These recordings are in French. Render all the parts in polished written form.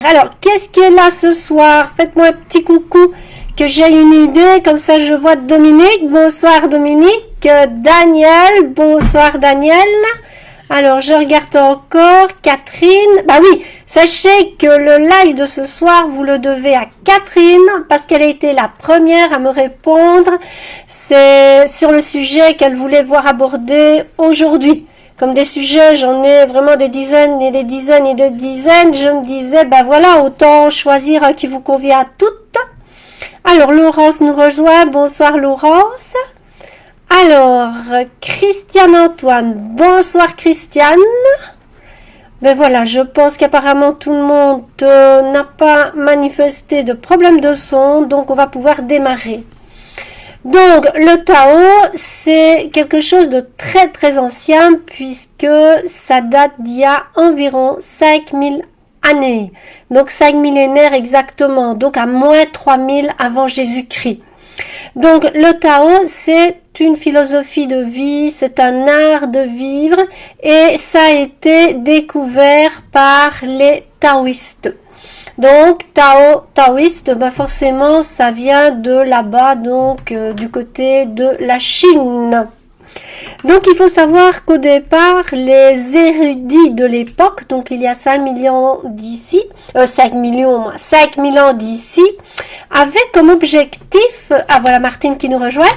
Alors, qu'est-ce qui est là ce soir? Faites-moi un petit coucou, que j'ai une idée, comme ça je vois Dominique. Bonsoir Dominique. Daniel, bonsoir Daniel. Alors, je regarde encore. Catherine. Bah oui, sachez que le live de ce soir, vous le devez à Catherine, parce qu'elle a été la première à me répondre. C'est sur le sujet qu'elle voulait voir abordé aujourd'hui. Comme des sujets, j'en ai vraiment des dizaines et des dizaines et des dizaines. Je me disais, bah voilà, autant choisir un qui vous convient à toutes. Alors, Laurence nous rejoint. Bonsoir Laurence. Alors, Christiane Antoine, bonsoir Christiane. Ben voilà, je pense qu'apparemment tout le monde n'a pas manifesté de problème de son, donc on va pouvoir démarrer. Donc, le Tao, c'est quelque chose de très très ancien, puisque ça date d'il y a environ 5000 années. Donc 5 millénaires exactement, donc à moins 3000 avant Jésus-Christ. Donc le Tao, c'est une philosophie de vie, c'est un art de vivre et ça a été découvert par les taoïstes. Donc taoïste, bah forcément ça vient de là-bas, donc du côté de la Chine. Donc il faut savoir qu'au départ, les érudits de l'époque, donc il y a 5 millions d'ici, 5 000 ans d'ici, avaient comme objectif, ah voilà Martine qui nous rejoint,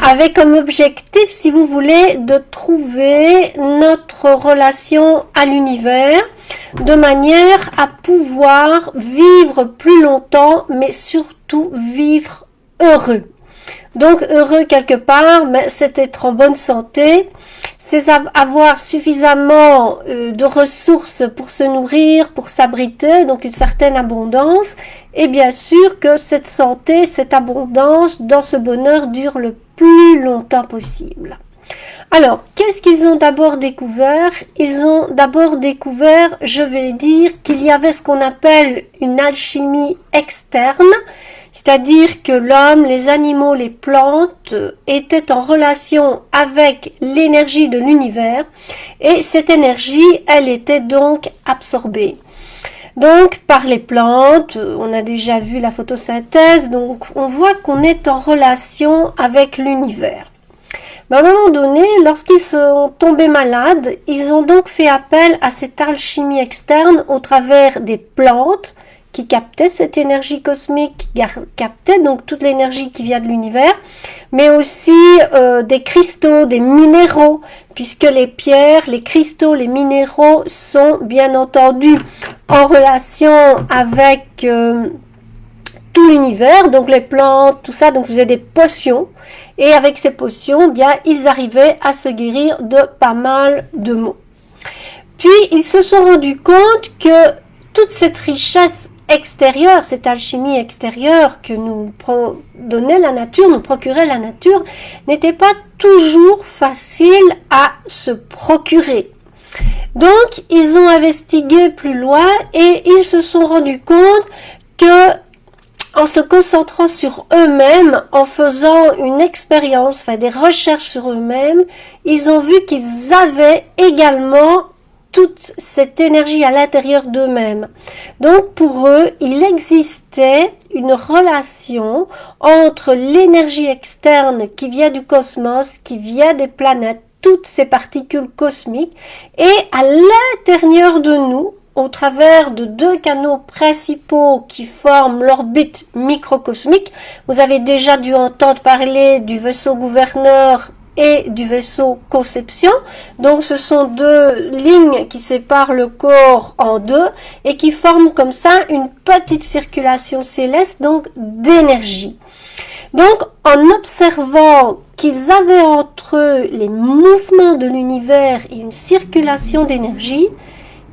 avait comme objectif, si vous voulez, de trouver notre relation à l'univers, de manière à pouvoir vivre plus longtemps, mais surtout vivre heureux. Donc heureux quelque part, mais c'est être en bonne santé, c'est avoir suffisamment de ressources pour se nourrir, pour s'abriter, donc une certaine abondance, et bien sûr que cette santé, cette abondance, dans ce bonheur dure le plus longtemps possible. Alors, qu'est-ce qu'ils ont d'abord découvert? Ils ont d'abord découvert, je vais dire, qu'il y avait ce qu'on appelle une alchimie externe, c'est-à-dire que l'homme, les animaux, les plantes étaient en relation avec l'énergie de l'univers et cette énergie, elle était donc absorbée. Donc par les plantes, on a déjà vu la photosynthèse, donc on voit qu'on est en relation avec l'univers. Mais à un moment donné, lorsqu'ils sont tombés malades, ils ont donc fait appel à cette alchimie externe au travers des plantes qui captaient cette énergie cosmique, qui captaient donc toute l'énergie qui vient de l'univers, mais aussi des cristaux, des minéraux, puisque les pierres, les cristaux, les minéraux sont bien entendu en relation avec tout l'univers, donc les plantes, tout ça, donc faisaient des potions, et avec ces potions, bien, ils arrivaient à se guérir de pas mal de maux. Puis, ils se sont rendus compte que toute cette richesse extérieure, cette alchimie extérieure que nous donnait la nature, nous procurait la nature, n'était pas toujours facile à se procurer. Donc, ils ont investigué plus loin et ils se sont rendus compte que en se concentrant sur eux-mêmes, en faisant une expérience, enfin des recherches sur eux-mêmes, ils ont vu qu'ils avaient également toute cette énergie à l'intérieur d'eux-mêmes. Donc pour eux, il existait une relation entre l'énergie externe qui vient du cosmos, qui vient des planètes, toutes ces particules cosmiques, et à l'intérieur de nous, au travers de deux canaux principaux qui forment l'orbite microcosmique. Vous avez déjà dû entendre parler du vaisseau gouverneur et du vaisseau conception. Donc ce sont deux lignes qui séparent le corps en deux et qui forment comme ça une petite circulation céleste, donc d'énergie. Donc en observant qu'ils avaient entre eux les mouvements de l'univers et une circulation d'énergie,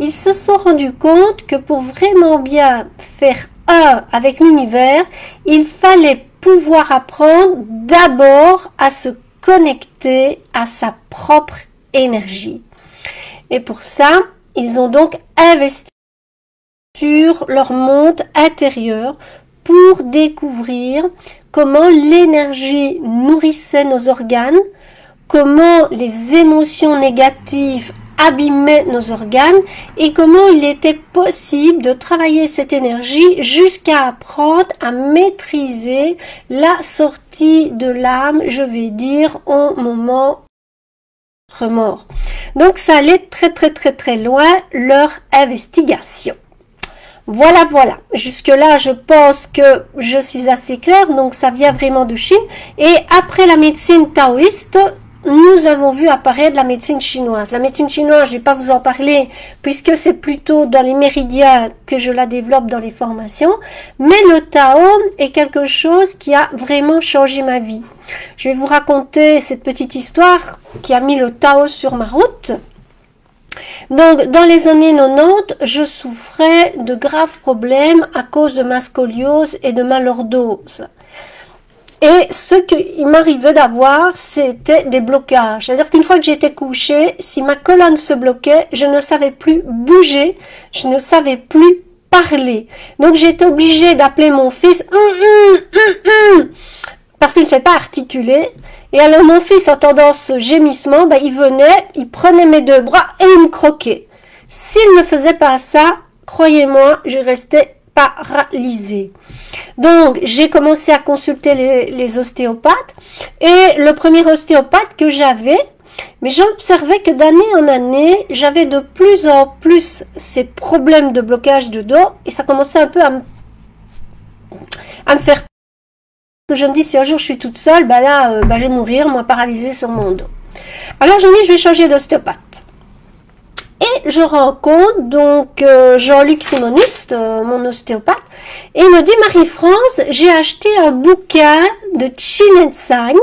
ils se sont rendus compte que pour vraiment bien faire un avec l'univers, il fallait pouvoir apprendre d'abord à se connecter à sa propre énergie. Et pour ça, ils ont donc investi sur leur monde intérieur pour découvrir comment l'énergie nourrissait nos organes, comment les émotions négatives abîmait nos organes et comment il était possible de travailler cette énergie jusqu'à apprendre à maîtriser la sortie de l'âme, je vais dire, au moment mort. Donc ça allait très loin leur investigation. Voilà. Jusque là, je pense que je suis assez claire. Donc ça vient vraiment de Chine. Et après la médecine taoïste, nous avons vu apparaître la médecine chinoise. La médecine chinoise, je ne vais pas vous en parler puisque c'est plutôt dans les méridiens que je la développe dans les formations. Mais le Tao est quelque chose qui a vraiment changé ma vie. Je vais vous raconter cette petite histoire qui a mis le Tao sur ma route. Donc, dans les années 90, je souffrais de graves problèmes à cause de ma scoliose et de ma lordose. Et ce qu'il m'arrivait d'avoir, c'était des blocages. C'est-à-dire qu'une fois que j'étais couchée, si ma colonne se bloquait, je ne savais plus bouger, je ne savais plus parler. Donc j'étais obligée d'appeler mon fils parce qu'il ne fait pas articuler. Et alors mon fils, entendant ce gémissement, il venait, il prenait mes deux bras et il me croquait. S'il ne faisait pas ça, croyez-moi, je restais paralysée. Donc, j'ai commencé à consulter les ostéopathes et le premier ostéopathe que j'avais, mais j'observais que d'année en année, j'avais de plus en plus ces problèmes de blocage de dos et ça commençait un peu à me faire que je me dis si un jour je suis toute seule, je vais mourir, moi paralysée sur mon dos. Alors je me dis je vais changer d'ostéopathe. Et je rencontre donc Jean-Luc Simoniste, mon ostéopathe, et il me dit Marie-France, j'ai acheté un bouquin de Qin Sang,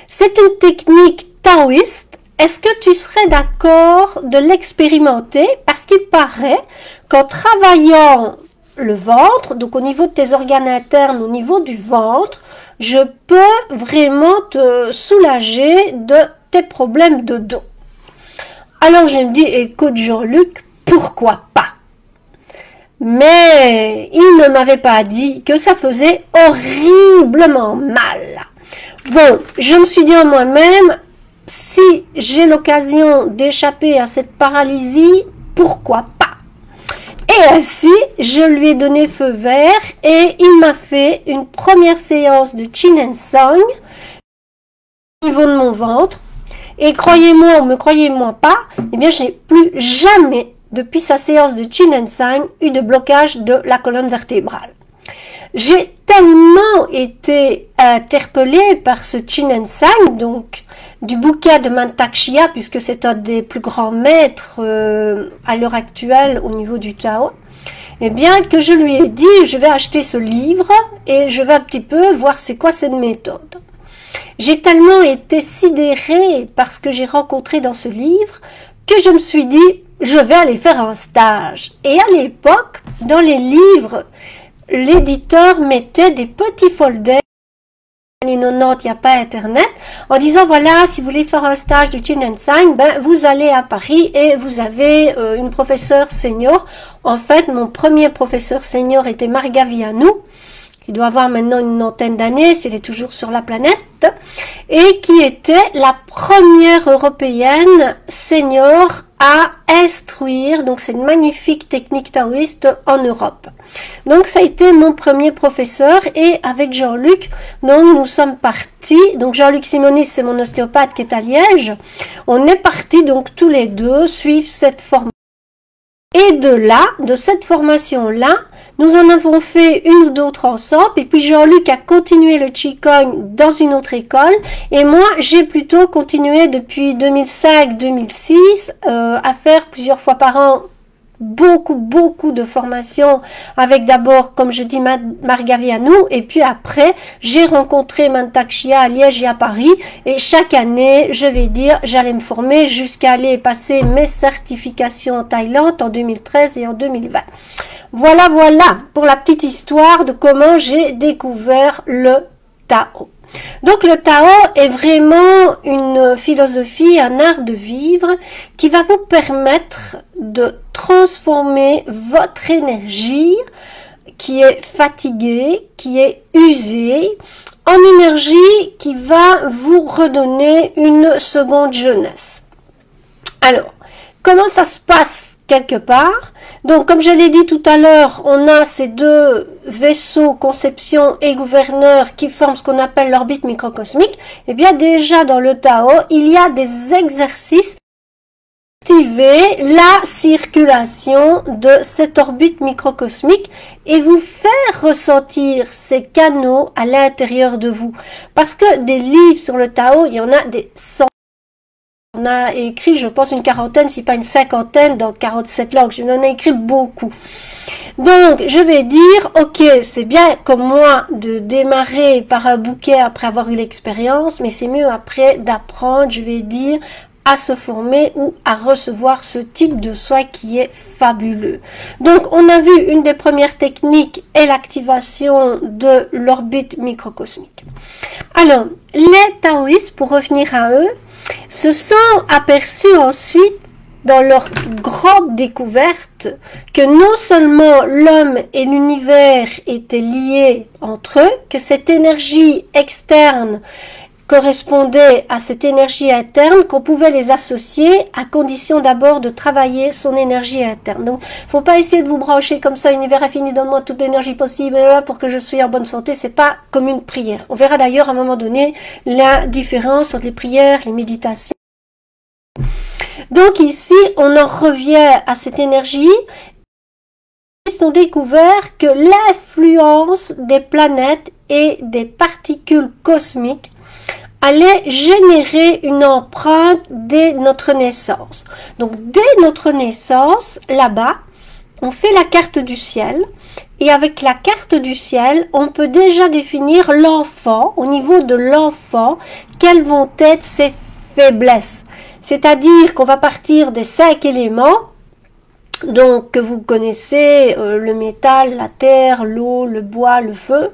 c'est une technique taoïste, est-ce que tu serais d'accord de l'expérimenter? Parce qu'il paraît qu'en travaillant le ventre, donc au niveau de tes organes internes, au niveau du ventre, je peux vraiment te soulager de tes problèmes de dos. Alors je me dis, écoute Jean-Luc, pourquoi pas? Mais il ne m'avait pas dit que ça faisait horriblement mal. Bon, je me suis dit en moi-même, si j'ai l'occasion d'échapper à cette paralysie, pourquoi pas? Et ainsi, je lui ai donné feu vert et il m'a fait une première séance de Qin Sang au niveau de mon ventre. Et croyez-moi ou me croyez-moi pas, eh bien, j'ai plus jamais, depuis sa séance de Qin Sang, eu de blocage de la colonne vertébrale. J'ai tellement été interpellée par ce Qin Sang, donc du bouquin de Mantak Chia, puisque c'est un des plus grands maîtres à l'heure actuelle au niveau du Tao, eh bien que je lui ai dit, je vais acheter ce livre et je vais un petit peu voir c'est quoi cette méthode. J'ai tellement été sidérée par ce que j'ai rencontré dans ce livre que je me suis dit, je vais aller faire un stage. Et à l'époque, dans les livres, l'éditeur mettait des petits folders, dans les 90, il n'y a pas internet, en disant voilà, si vous voulez faire un stage de Qin Sang, vous allez à Paris et vous avez une professeure senior. En fait, mon premier professeur senior était Marga Vianou, qui doit avoir maintenant une vingtaine d'années, si elle est toujours sur la planète, et qui était la première européenne senior à instruire, donc c'est une magnifique technique taoïste en Europe. Donc ça a été mon premier professeur et avec Jean-Luc, nous sommes partis, donc Jean-Luc Simonis c'est mon ostéopathe qui est à Liège, on est partis donc tous les deux suivre cette formation. Et de là, de cette formation-là, nous en avons fait une ou d'autres ensemble. Et puis Jean-Luc a continué le Qigong dans une autre école. Et moi, j'ai plutôt continué depuis 2005-2006 à faire plusieurs fois par an beaucoup de formations avec d'abord, comme je dis, Marga Vianou, et puis après, j'ai rencontré Mantak Chia à Liège et à Paris, et chaque année, je vais dire, j'allais me former jusqu'à aller passer mes certifications en Thaïlande en 2013 et en 2020. Voilà pour la petite histoire de comment j'ai découvert le Tao. Donc le Tao est vraiment une philosophie, un art de vivre qui va vous permettre de transformer votre énergie qui est fatiguée, qui est usée, en énergie qui va vous redonner une seconde jeunesse. Alors, comment ça se passe quelque part? Donc, comme je l'ai dit tout à l'heure, on a ces deux vaisseaux, conception et gouverneur, qui forment ce qu'on appelle l'orbite microcosmique. Eh bien, déjà dans le Tao, il y a des exercices activer la circulation de cette orbite microcosmique et vous faire ressentir ces canaux à l'intérieur de vous. Parce que des livres sur le Tao, il y en a des centaines. On a écrit, je pense, une quarantaine, si pas une cinquantaine, dans 47 langues. Je en ai écrit beaucoup. Donc, je vais dire, ok, c'est bien comme moi de démarrer par un bouquet après avoir eu l'expérience, mais c'est mieux après d'apprendre, je vais dire, à se former ou à recevoir ce type de soin qui est fabuleux. Donc, on a vu une des premières techniques est l'activation de l'orbite microcosmique. Alors, les taoïstes, pour revenir à eux, se sont aperçus ensuite dans leur grande découverte que non seulement l'homme et l'univers étaient liés entre eux, que cette énergie externe correspondait à cette énergie interne, qu'on pouvait les associer à condition d'abord de travailler son énergie interne. Donc, faut pas essayer de vous brancher comme ça, univers infini, donne-moi toute l'énergie possible pour que je sois en bonne santé. C'est pas comme une prière. On verra d'ailleurs à un moment donné la différence entre les prières, les méditations. Donc ici, on en revient à cette énergie. Ils ont découvert que l'influence des planètes et des particules cosmiques allait générer une empreinte dès notre naissance. Donc, dès notre naissance, là-bas, on fait la carte du ciel. Et avec la carte du ciel, on peut déjà définir l'enfant, au niveau de l'enfant, quelles vont être ses faiblesses. C'est-à-dire qu'on va partir des 5 éléments, donc que vous connaissez, le métal, la terre, l'eau, le bois, le feu.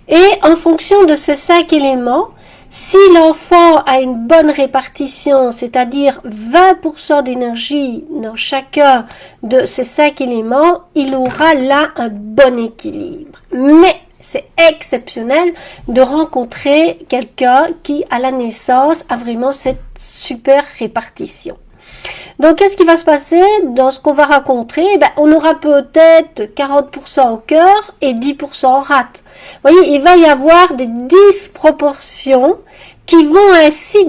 Et en fonction de ces 5 éléments, si l'enfant a une bonne répartition, c'est-à-dire 20% d'énergie dans chacun de ces 5 éléments, il aura là un bon équilibre. Mais c'est exceptionnel de rencontrer quelqu'un qui, à la naissance, a vraiment cette super répartition. Donc, qu'est-ce qui va se passer dans ce qu'on va rencontrer? On aura peut-être 40% au cœur et 10% en rate. Vous voyez, il va y avoir des disproportions qui vont ainsi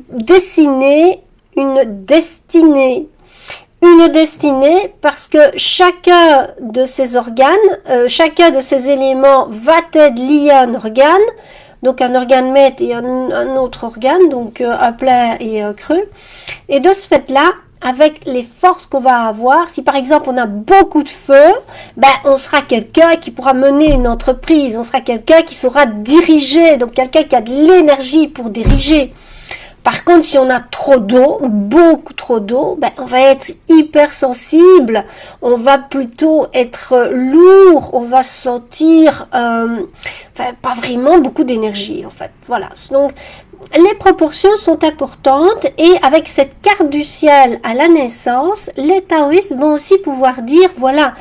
dessiner une destinée. Une destinée parce que chacun de ces organes, chacun de ces éléments va être lié à un organe. Donc un organe maître et un autre organe, donc un plein et un creux. Et de ce fait-là, avec les forces qu'on va avoir, si par exemple on a beaucoup de feu, on sera quelqu'un qui pourra mener une entreprise, on sera quelqu'un qui saura diriger, donc quelqu'un qui a de l'énergie pour diriger. Par contre, si on a trop d'eau, beaucoup trop d'eau, on va être hypersensible, on va plutôt être lourd, on va sentir pas vraiment beaucoup d'énergie en fait. Voilà. Donc les proportions sont importantes et avec cette carte du ciel à la naissance, les taoïstes vont aussi pouvoir dire voilà,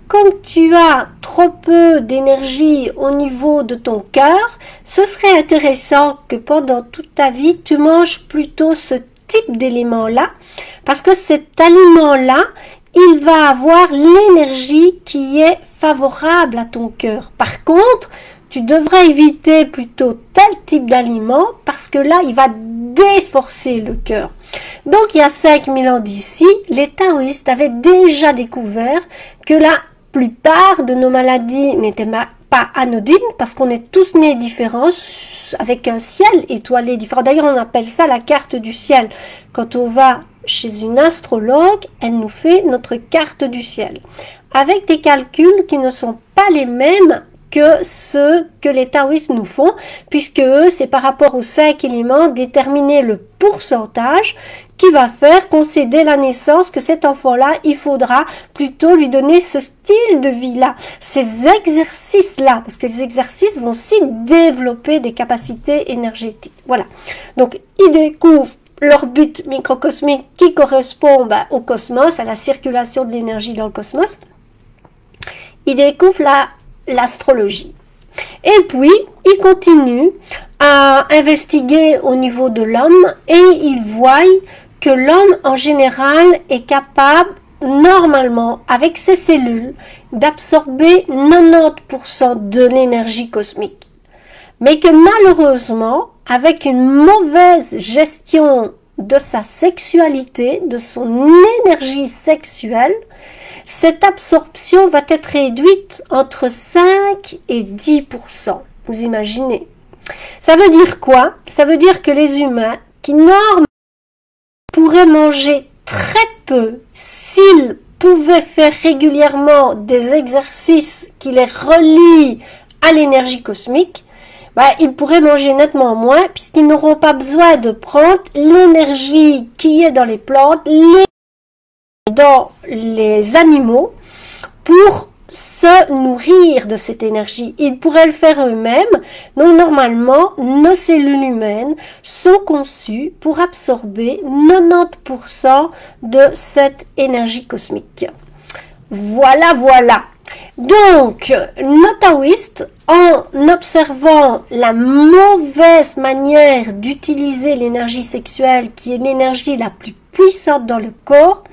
comme tu as trop peu d'énergie au niveau de ton cœur, ce serait intéressant que pendant toute ta vie, tu manges plutôt ce type d'élément-là, parce que cet aliment-là, il va avoir l'énergie qui est favorable à ton cœur. Par contre, tu devrais éviter plutôt tel type d'aliment, parce que là, il va déforcer le cœur. Donc, il y a 5000 ans d'ici, les taoïstes avaient déjà découvert que la plupart de nos maladies n'étaient pas anodines parce qu'on est tous nés différents avec un ciel étoilé différent. D'ailleurs, on appelle ça la carte du ciel. Quand on va chez une astrologue, elle nous fait notre carte du ciel avec des calculs qui ne sont pas les mêmes que ceux que les taoïstes nous font, puisque eux, c'est par rapport aux 5 éléments, déterminer le pourcentage qui va faire concéder la naissance que cet enfant-là, il faudra plutôt lui donner ce style de vie-là, ces exercices-là, parce que les exercices vont aussi développer des capacités énergétiques. Voilà. Donc, ils découvrent l'orbite microcosmique qui correspond au cosmos, à la circulation de l'énergie dans le cosmos. Ils découvrent l'astrologie. Et puis, il continue à investiguer au niveau de l'homme et il voit que l'homme en général est capable, normalement, avec ses cellules, d'absorber 90% de l'énergie cosmique. Mais que malheureusement, avec une mauvaise gestion de sa sexualité, de son énergie sexuelle, cette absorption va être réduite entre 5 et 10%. Vous imaginez? Ça veut dire quoi? Ça veut dire que les humains qui normalement pourraient manger très peu s'ils pouvaient faire régulièrement des exercices qui les relient à l'énergie cosmique, ils pourraient manger nettement moins puisqu'ils n'auront pas besoin de prendre l'énergie qui est dans les plantes, dans les animaux pour se nourrir de cette énergie. Ils pourraient le faire eux-mêmes. Donc normalement, nos cellules humaines sont conçues pour absorber 90% de cette énergie cosmique. Voilà, voilà. Donc, nos taoïstes, en observant la mauvaise manière d'utiliser l'énergie sexuelle, qui est l'énergie la plus puissante dans le corps,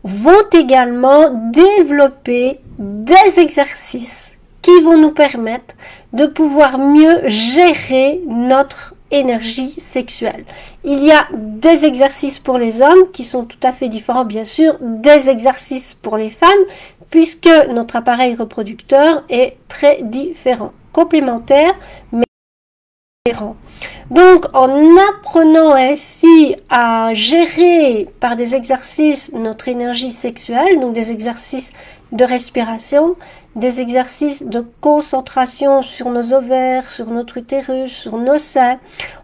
vont également développer des exercices qui vont nous permettre de pouvoir mieux gérer notre énergie sexuelle. Il y a des exercices pour les hommes qui sont tout à fait différents, bien sûr, des exercices pour les femmes, puisque notre appareil reproducteur est très différent, complémentaire, mais différent. Donc, en apprenant ainsi à gérer par des exercices notre énergie sexuelle, donc des exercices de respiration, des exercices de concentration sur nos ovaires, sur notre utérus, sur nos seins,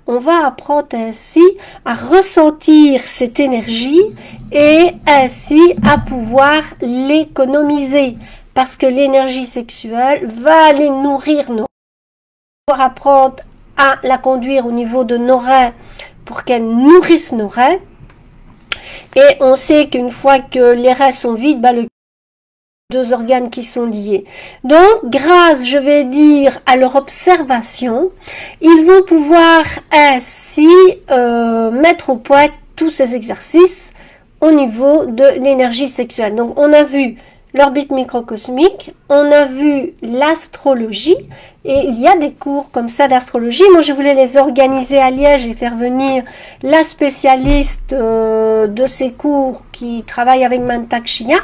on va apprendre ainsi à ressentir cette énergie et ainsi à pouvoir l'économiser, parce que l'énergie sexuelle va aller nourrir nos reins, on va apprendre à la conduire au niveau de nos reins pour qu'elle nourrisse nos reins. Et on sait qu'une fois que les reins sont vides, le deux organes qui sont liés. Donc, grâce, je vais dire, à leur observation, ils vont pouvoir ainsi mettre au point tous ces exercices au niveau de l'énergie sexuelle. Donc, on a vu l'orbite microcosmique, on a vu l'astrologie, et il y a des cours comme ça d'astrologie. Moi, je voulais les organiser à Liège et faire venir la spécialiste de ces cours qui travaille avec Mantak Chia.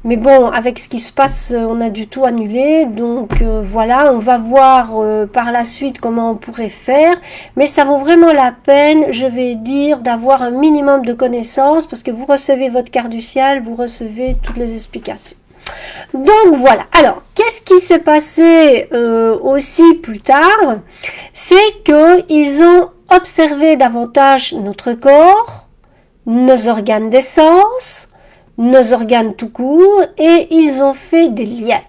Mais bon, avec ce qui se passe, on a du tout annulé. Donc voilà, on va voir par la suite comment on pourrait faire. Mais ça vaut vraiment la peine, je vais dire, d'avoir un minimum de connaissances, parce que vous recevez votre carte du ciel, vous recevez toutes les explications. Donc voilà. Alors, qu'est-ce qui s'est passé aussi plus tard? C'est qu'ils ont observé davantage notre corps, nos organes d'essence, nos organes tout court, et ils ont fait des liens.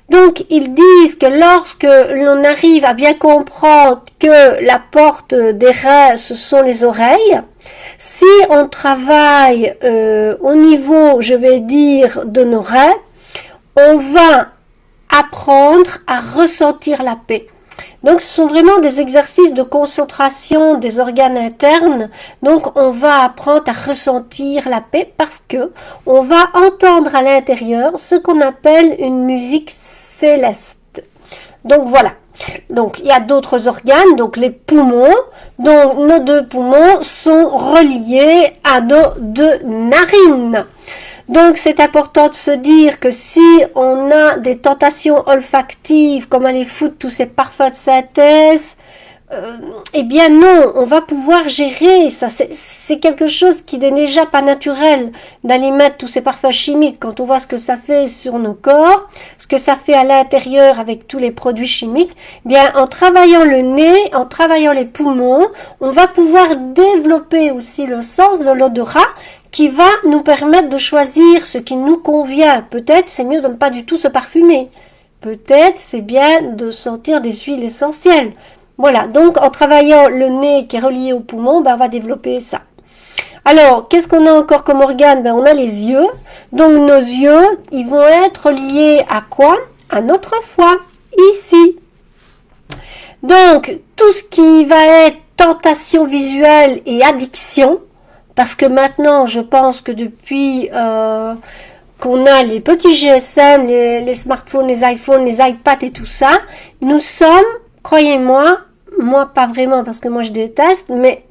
Donc, ils disent que lorsque l'on arrive à bien comprendre que la porte des reins, ce sont les oreilles, si on travaille au niveau, je vais dire, de nos reins, on va apprendre à ressentir la paix. Donc, ce sont vraiment des exercices de concentration des organes internes. Donc, on va apprendre à ressentir la paix parce que on va entendre à l'intérieur ce qu'on appelle une musique céleste. Donc, voilà. Donc, il y a d'autres organes, donc les poumons. Donc, nos deux poumons sont reliés à nos deux narines. Donc, c'est important de se dire que si on a des tentations olfactives, comme aller foutre tous ces parfums de synthèse, eh bien non, on va pouvoir gérer ça. C'est quelque chose qui n'est déjà pas naturel d'aller mettre tous ces parfums chimiques quand on voit ce que ça fait sur nos corps, ce que ça fait à l'intérieur avec tous les produits chimiques. Eh bien, en travaillant le nez, en travaillant les poumons, on va pouvoir développer aussi le sens de l'odorat, qui va nous permettre de choisir ce qui nous convient. Peut-être c'est mieux de ne pas du tout se parfumer. Peut-être c'est bien de sentir des huiles essentielles. Voilà, donc en travaillant le nez qui est relié au poumon, on va développer ça. Alors, qu'est-ce qu'on a encore comme organe? On a les yeux. Donc nos yeux, ils vont être liés à quoi? À notre foie, ici. Donc, tout ce qui va être tentation visuelle et addiction, parce que maintenant, je pense que depuis qu'on a les petits GSM, les smartphones, les iPhones, les iPads et tout ça, nous sommes, croyez-moi, moi pas vraiment parce que moi je déteste, mais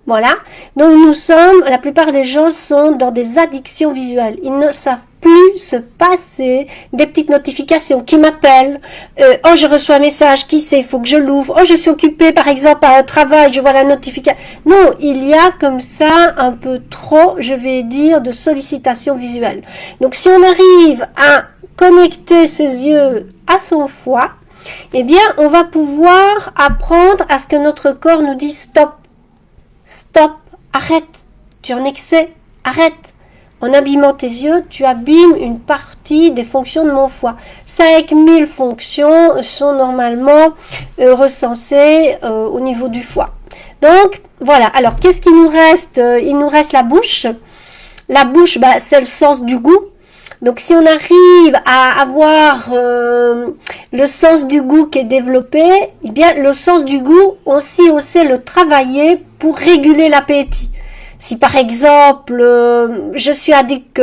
voilà. Donc nous sommes, la plupart des gens sont dans des addictions visuelles. Ils ne savent plus se passer des petites notifications qui m'appellent. Oh, je reçois un message, qui c'est, il faut que je l'ouvre. Oh, je suis occupée, par exemple, à un travail, je vois la notification. Non, il y a comme ça un peu trop, je vais dire, de sollicitations visuelles. Donc si on arrive à connecter ses yeux à son foie, eh bien, on va pouvoir apprendre à ce que notre corps nous dise stop. Stop, arrête, tu es en excès, arrête. En abîmant tes yeux, tu abîmes une partie des fonctions de mon foie. 5000 fonctions sont normalement recensées au niveau du foie. Donc, voilà. Alors, qu'est-ce qu'il nous reste? Il nous reste la bouche. La bouche, bah, c'est le sens du goût. Donc, si on arrive à avoir le sens du goût qui est développé, eh bien, le sens du goût, on sait le travailler pour réguler l'appétit. Si par exemple, je suis addict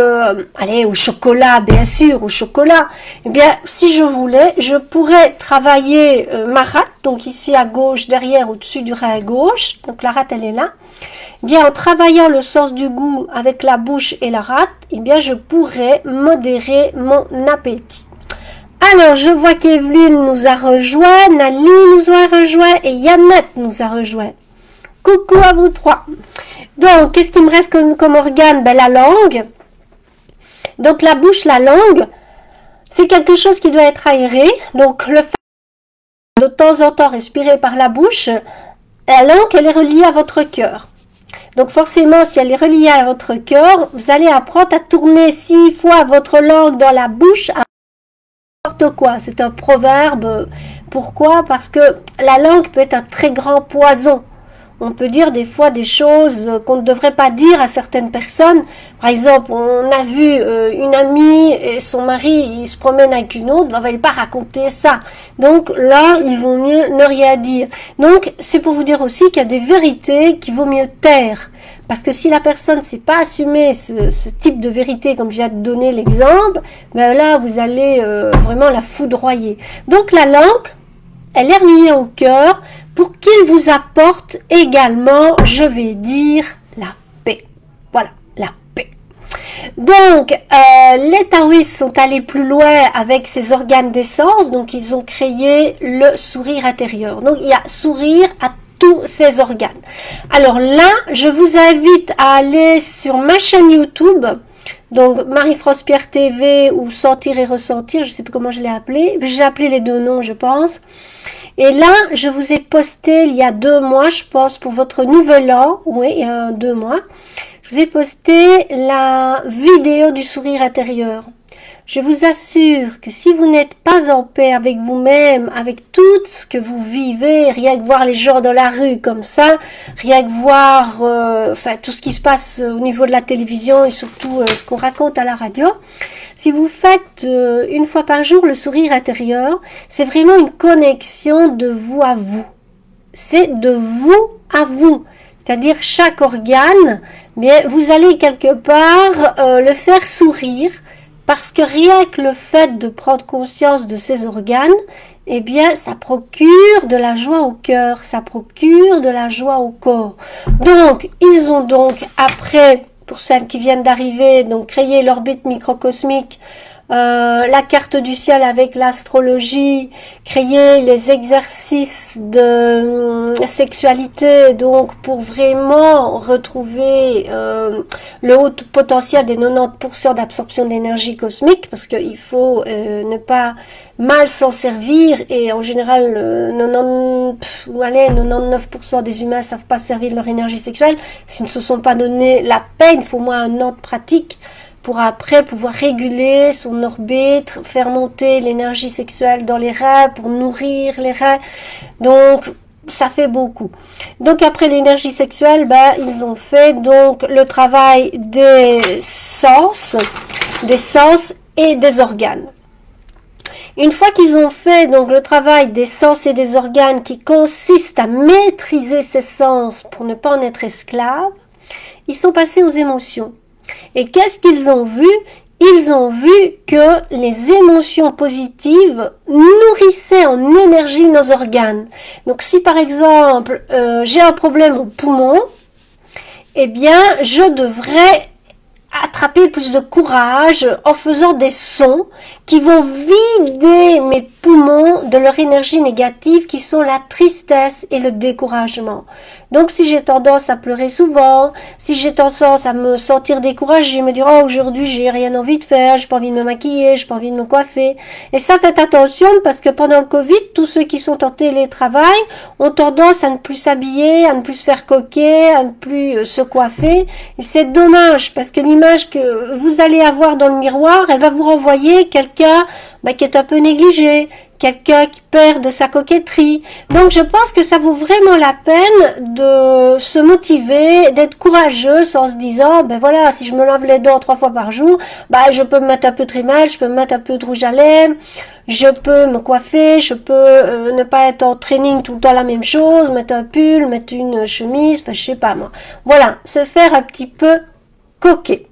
allez, au chocolat, bien sûr, au chocolat, eh bien, si je voulais, je pourrais travailler ma rate, donc ici à gauche, derrière, au-dessus du rein gauche, donc la rate, elle est là. Eh bien, en travaillant le sens du goût avec la bouche et la rate, eh bien, je pourrais modérer mon appétit. Alors, je vois qu'Evelyne nous a rejoint, Nali nous a rejoint et Yannette nous a rejoint. Coucou à vous trois. Donc, qu'est-ce qui me reste comme organe? Ben, la langue. Donc, la bouche, la langue, c'est quelque chose qui doit être aéré. Donc, le fait de temps en temps respirer par la bouche, la langue, elle est reliée à votre cœur. Donc, forcément, si elle est reliée à votre cœur, vous allez apprendre à tourner 6 fois votre langue dans la bouche à n'importe quoi. C'est un proverbe. Pourquoi? Parce que la langue peut être un très grand poison. On peut dire des fois des choses qu'on ne devrait pas dire à certaines personnes. Par exemple, on a vu une amie et son mari, il se promène avec une autre, on ne va pas raconter ça. Donc là, il vaut mieux ne rien dire. Donc, c'est pour vous dire aussi qu'il y a des vérités qu'il vaut mieux taire. Parce que si la personne ne sait pas assumer ce type de vérité, comme je viens de donner l'exemple, ben là, vous allez vraiment la foudroyer. Donc, la langue, elle est reliée au cœur pour qu'il vous apporte également, je vais dire, la paix. Voilà, la paix. Donc, les taoïstes sont allés plus loin avec ces organes d'essence, donc ils ont créé le sourire intérieur. Donc, il y a sourire à tous ces organes. Alors là, je vous invite à aller sur ma chaîne YouTube, donc Marie-France Pierre TV ou Sentir et Ressentir, je ne sais plus comment je l'ai appelé. J'ai appelé les deux noms, je pense. Et là, je vous ai posté il y a 2 mois, je pense, pour votre nouvel an. Oui, il y a 2 mois. Je vous ai posté la vidéo du sourire intérieur. Je vous assure que si vous n'êtes pas en paix avec vous-même, avec tout ce que vous vivez, rien que voir les gens dans la rue comme ça, rien que voir enfin, tout ce qui se passe au niveau de la télévision et surtout ce qu'on raconte à la radio, si vous faites 1 fois par jour le sourire intérieur, c'est vraiment une connexion de vous à vous. C'est de vous à vous. C'est-à-dire chaque organe, bien, vous allez quelque part le faire sourire. Parce que rien que le fait de prendre conscience de ces organes, eh bien, ça procure de la joie au cœur, ça procure de la joie au corps. Donc, ils ont donc, après, pour celles qui viennent d'arriver, donc créé l'orbite microcosmique, la carte du ciel avec l'astrologie, créer les exercices de sexualité, donc pour vraiment retrouver le haut potentiel des 90% d'absorption d'énergie cosmique, parce qu'il faut ne pas mal s'en servir, et en général 99% des humains ne savent pas servir de leur énergie sexuelle, s'ils ne se sont pas donné la peine, il faut au moins un an de pratique pour après pouvoir réguler son orbite, faire monter l'énergie sexuelle dans les reins pour nourrir les reins. Donc, ça fait beaucoup. Donc, après l'énergie sexuelle, ben, ils ont fait donc le travail des sens et des organes. Une fois qu'ils ont fait donc le travail des sens et des organes qui consiste à maîtriser ces sens pour ne pas en être esclave, ils sont passés aux émotions. Et qu'est-ce qu'ils ont vu? Ils ont vu que les émotions positives nourrissaient en énergie nos organes. Donc si par exemple j'ai un problème au poumon, eh bien je devrais attraper plus de courage en faisant des sons qui vont vider mes poumons de leur énergie négative qui sont la tristesse et le découragement. Donc si j'ai tendance à pleurer souvent, si j'ai tendance à me sentir découragée, me dire oh aujourd'hui j'ai rien envie de faire, j'ai pas envie de me maquiller, j'ai pas envie de me coiffer. Et ça faites attention parce que pendant le Covid, tous ceux qui sont en télétravail ont tendance à ne plus s'habiller, à ne plus se faire coquer, à ne plus se coiffer. Et c'est dommage parce que l'image que vous allez avoir dans le miroir, elle va vous renvoyer quelqu'un qui est un peu négligé, quelqu'un qui perd de sa coquetterie. Donc je pense que ça vaut vraiment la peine de se motiver, d'être courageuse en se disant, ben voilà, si je me lave les dents 3 fois par jour, je peux me mettre un peu de rimel, je peux me mettre un peu de rouge à lèvres, je peux me coiffer, je peux ne pas être en training tout le temps la même chose, mettre un pull, mettre une chemise, enfin je sais pas moi. Voilà, se faire un petit peu coquet.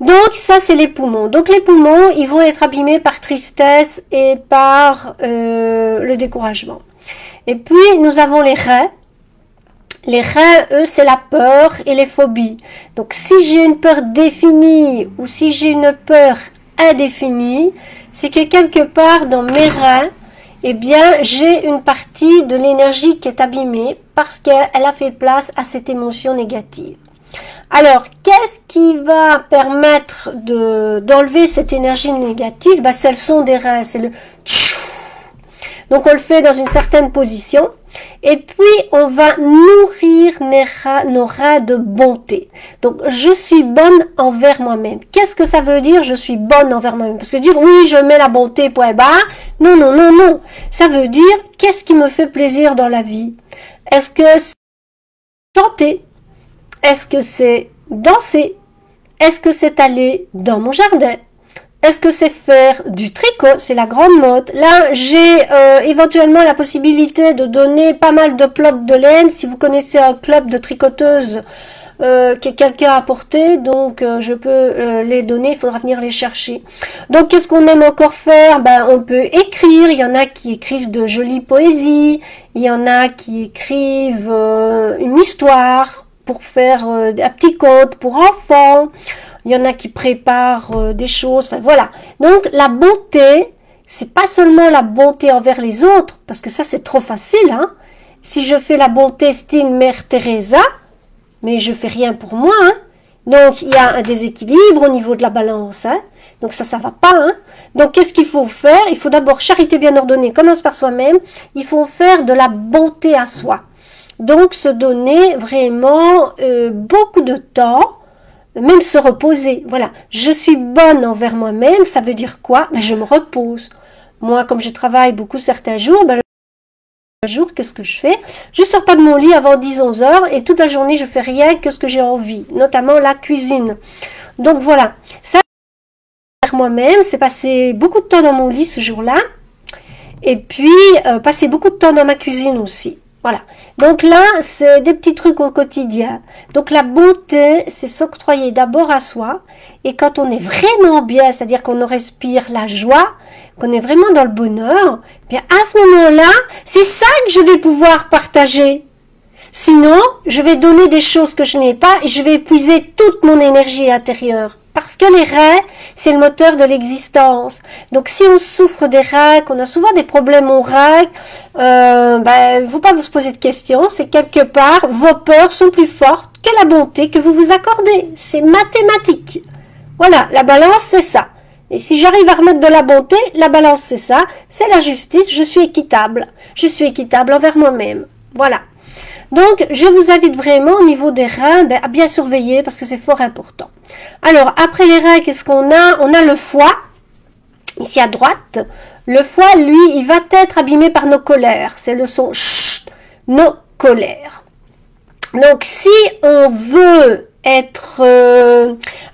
Donc ça c'est les poumons. Donc les poumons ils vont être abîmés par tristesse et par le découragement. Et puis nous avons les reins. Les reins eux c'est la peur et les phobies. Donc si j'ai une peur définie ou si j'ai une peur indéfinie, c'est que quelque part dans mes reins, eh bien j'ai une partie de l'énergie qui est abîmée parce qu'elle a fait place à cette émotion négative. Alors, qu'est-ce qui va permettre d'enlever cette énergie négative? C'est le son des reins, c'est le tchou. Donc, on le fait dans une certaine position. Et puis, on va nourrir nos reins de bonté. Donc, je suis bonne envers moi-même. Qu'est-ce que ça veut dire, je suis bonne envers moi-même? Parce que dire, oui, je mets la bonté, point barre. Non, non, non, non. Ça veut dire, qu'est-ce qui me fait plaisir dans la vie? Est-ce que c'est chanter? Est-ce que c'est danser? Est-ce que c'est aller dans mon jardin? Est-ce que c'est faire du tricot? C'est la grande mode. Là, j'ai éventuellement la possibilité de donner pas mal de plots de laine. Si vous connaissez un club de tricoteuses que quelqu'un a apporté, donc je peux les donner. Il faudra venir les chercher. Donc, qu'est-ce qu'on aime encore faire? On peut écrire. Il y en a qui écrivent de jolies poésies. Il y en a qui écrivent une histoire pour faire un petit conte pour enfants. Il y en a qui préparent des choses. Enfin, voilà. Donc, la bonté, c'est pas seulement la bonté envers les autres, parce que ça, c'est trop facile, hein. Si je fais la bonté style Mère Teresa, mais je fais rien pour moi, hein. Donc, il y a un déséquilibre au niveau de la balance, hein. Donc, ça va pas, hein. Donc, qu'est-ce qu'il faut faire? Il faut d'abord, charité bien ordonnée, commence par soi-même. Il faut faire de la bonté à soi. Donc, se donner vraiment beaucoup de temps, même se reposer. Voilà, je suis bonne envers moi-même, ça veut dire quoi? Je me repose. Moi, comme je travaille beaucoup certains jours, le jour, qu'est-ce que je fais? Je sors pas de mon lit avant 10-11 heures et toute la journée, je fais rien que ce que j'ai envie, notamment la cuisine. Donc, voilà, ça, envers moi-même, c'est passer beaucoup de temps dans mon lit ce jour-là et puis passer beaucoup de temps dans ma cuisine aussi. Voilà. Donc là, c'est des petits trucs au quotidien. Donc la beauté, c'est s'octroyer d'abord à soi. Et quand on est vraiment bien, c'est-à-dire qu'on respire la joie, qu'on est vraiment dans le bonheur, bien à ce moment-là, c'est ça que je vais pouvoir partager. Sinon, je vais donner des choses que je n'ai pas et je vais épuiser toute mon énergie intérieure. Parce que les reins, c'est le moteur de l'existence. Donc, si on souffre des reins, qu'on a souvent des problèmes aux reins, il ne faut pas vous poser de questions. C'est quelque part, vos peurs sont plus fortes que la bonté que vous vous accordez. C'est mathématique. Voilà, la balance, c'est ça. Et si j'arrive à remettre de la bonté, la balance, c'est ça. C'est la justice, je suis équitable. Je suis équitable envers moi-même. Voilà. Donc, je vous invite vraiment au niveau des reins à bien surveiller parce que c'est fort important. Alors, après les reins, qu'est-ce qu'on a? On a le foie, ici à droite. Le foie, lui, il va être abîmé par nos colères. C'est le son chut, nos colères. Donc, si on veut être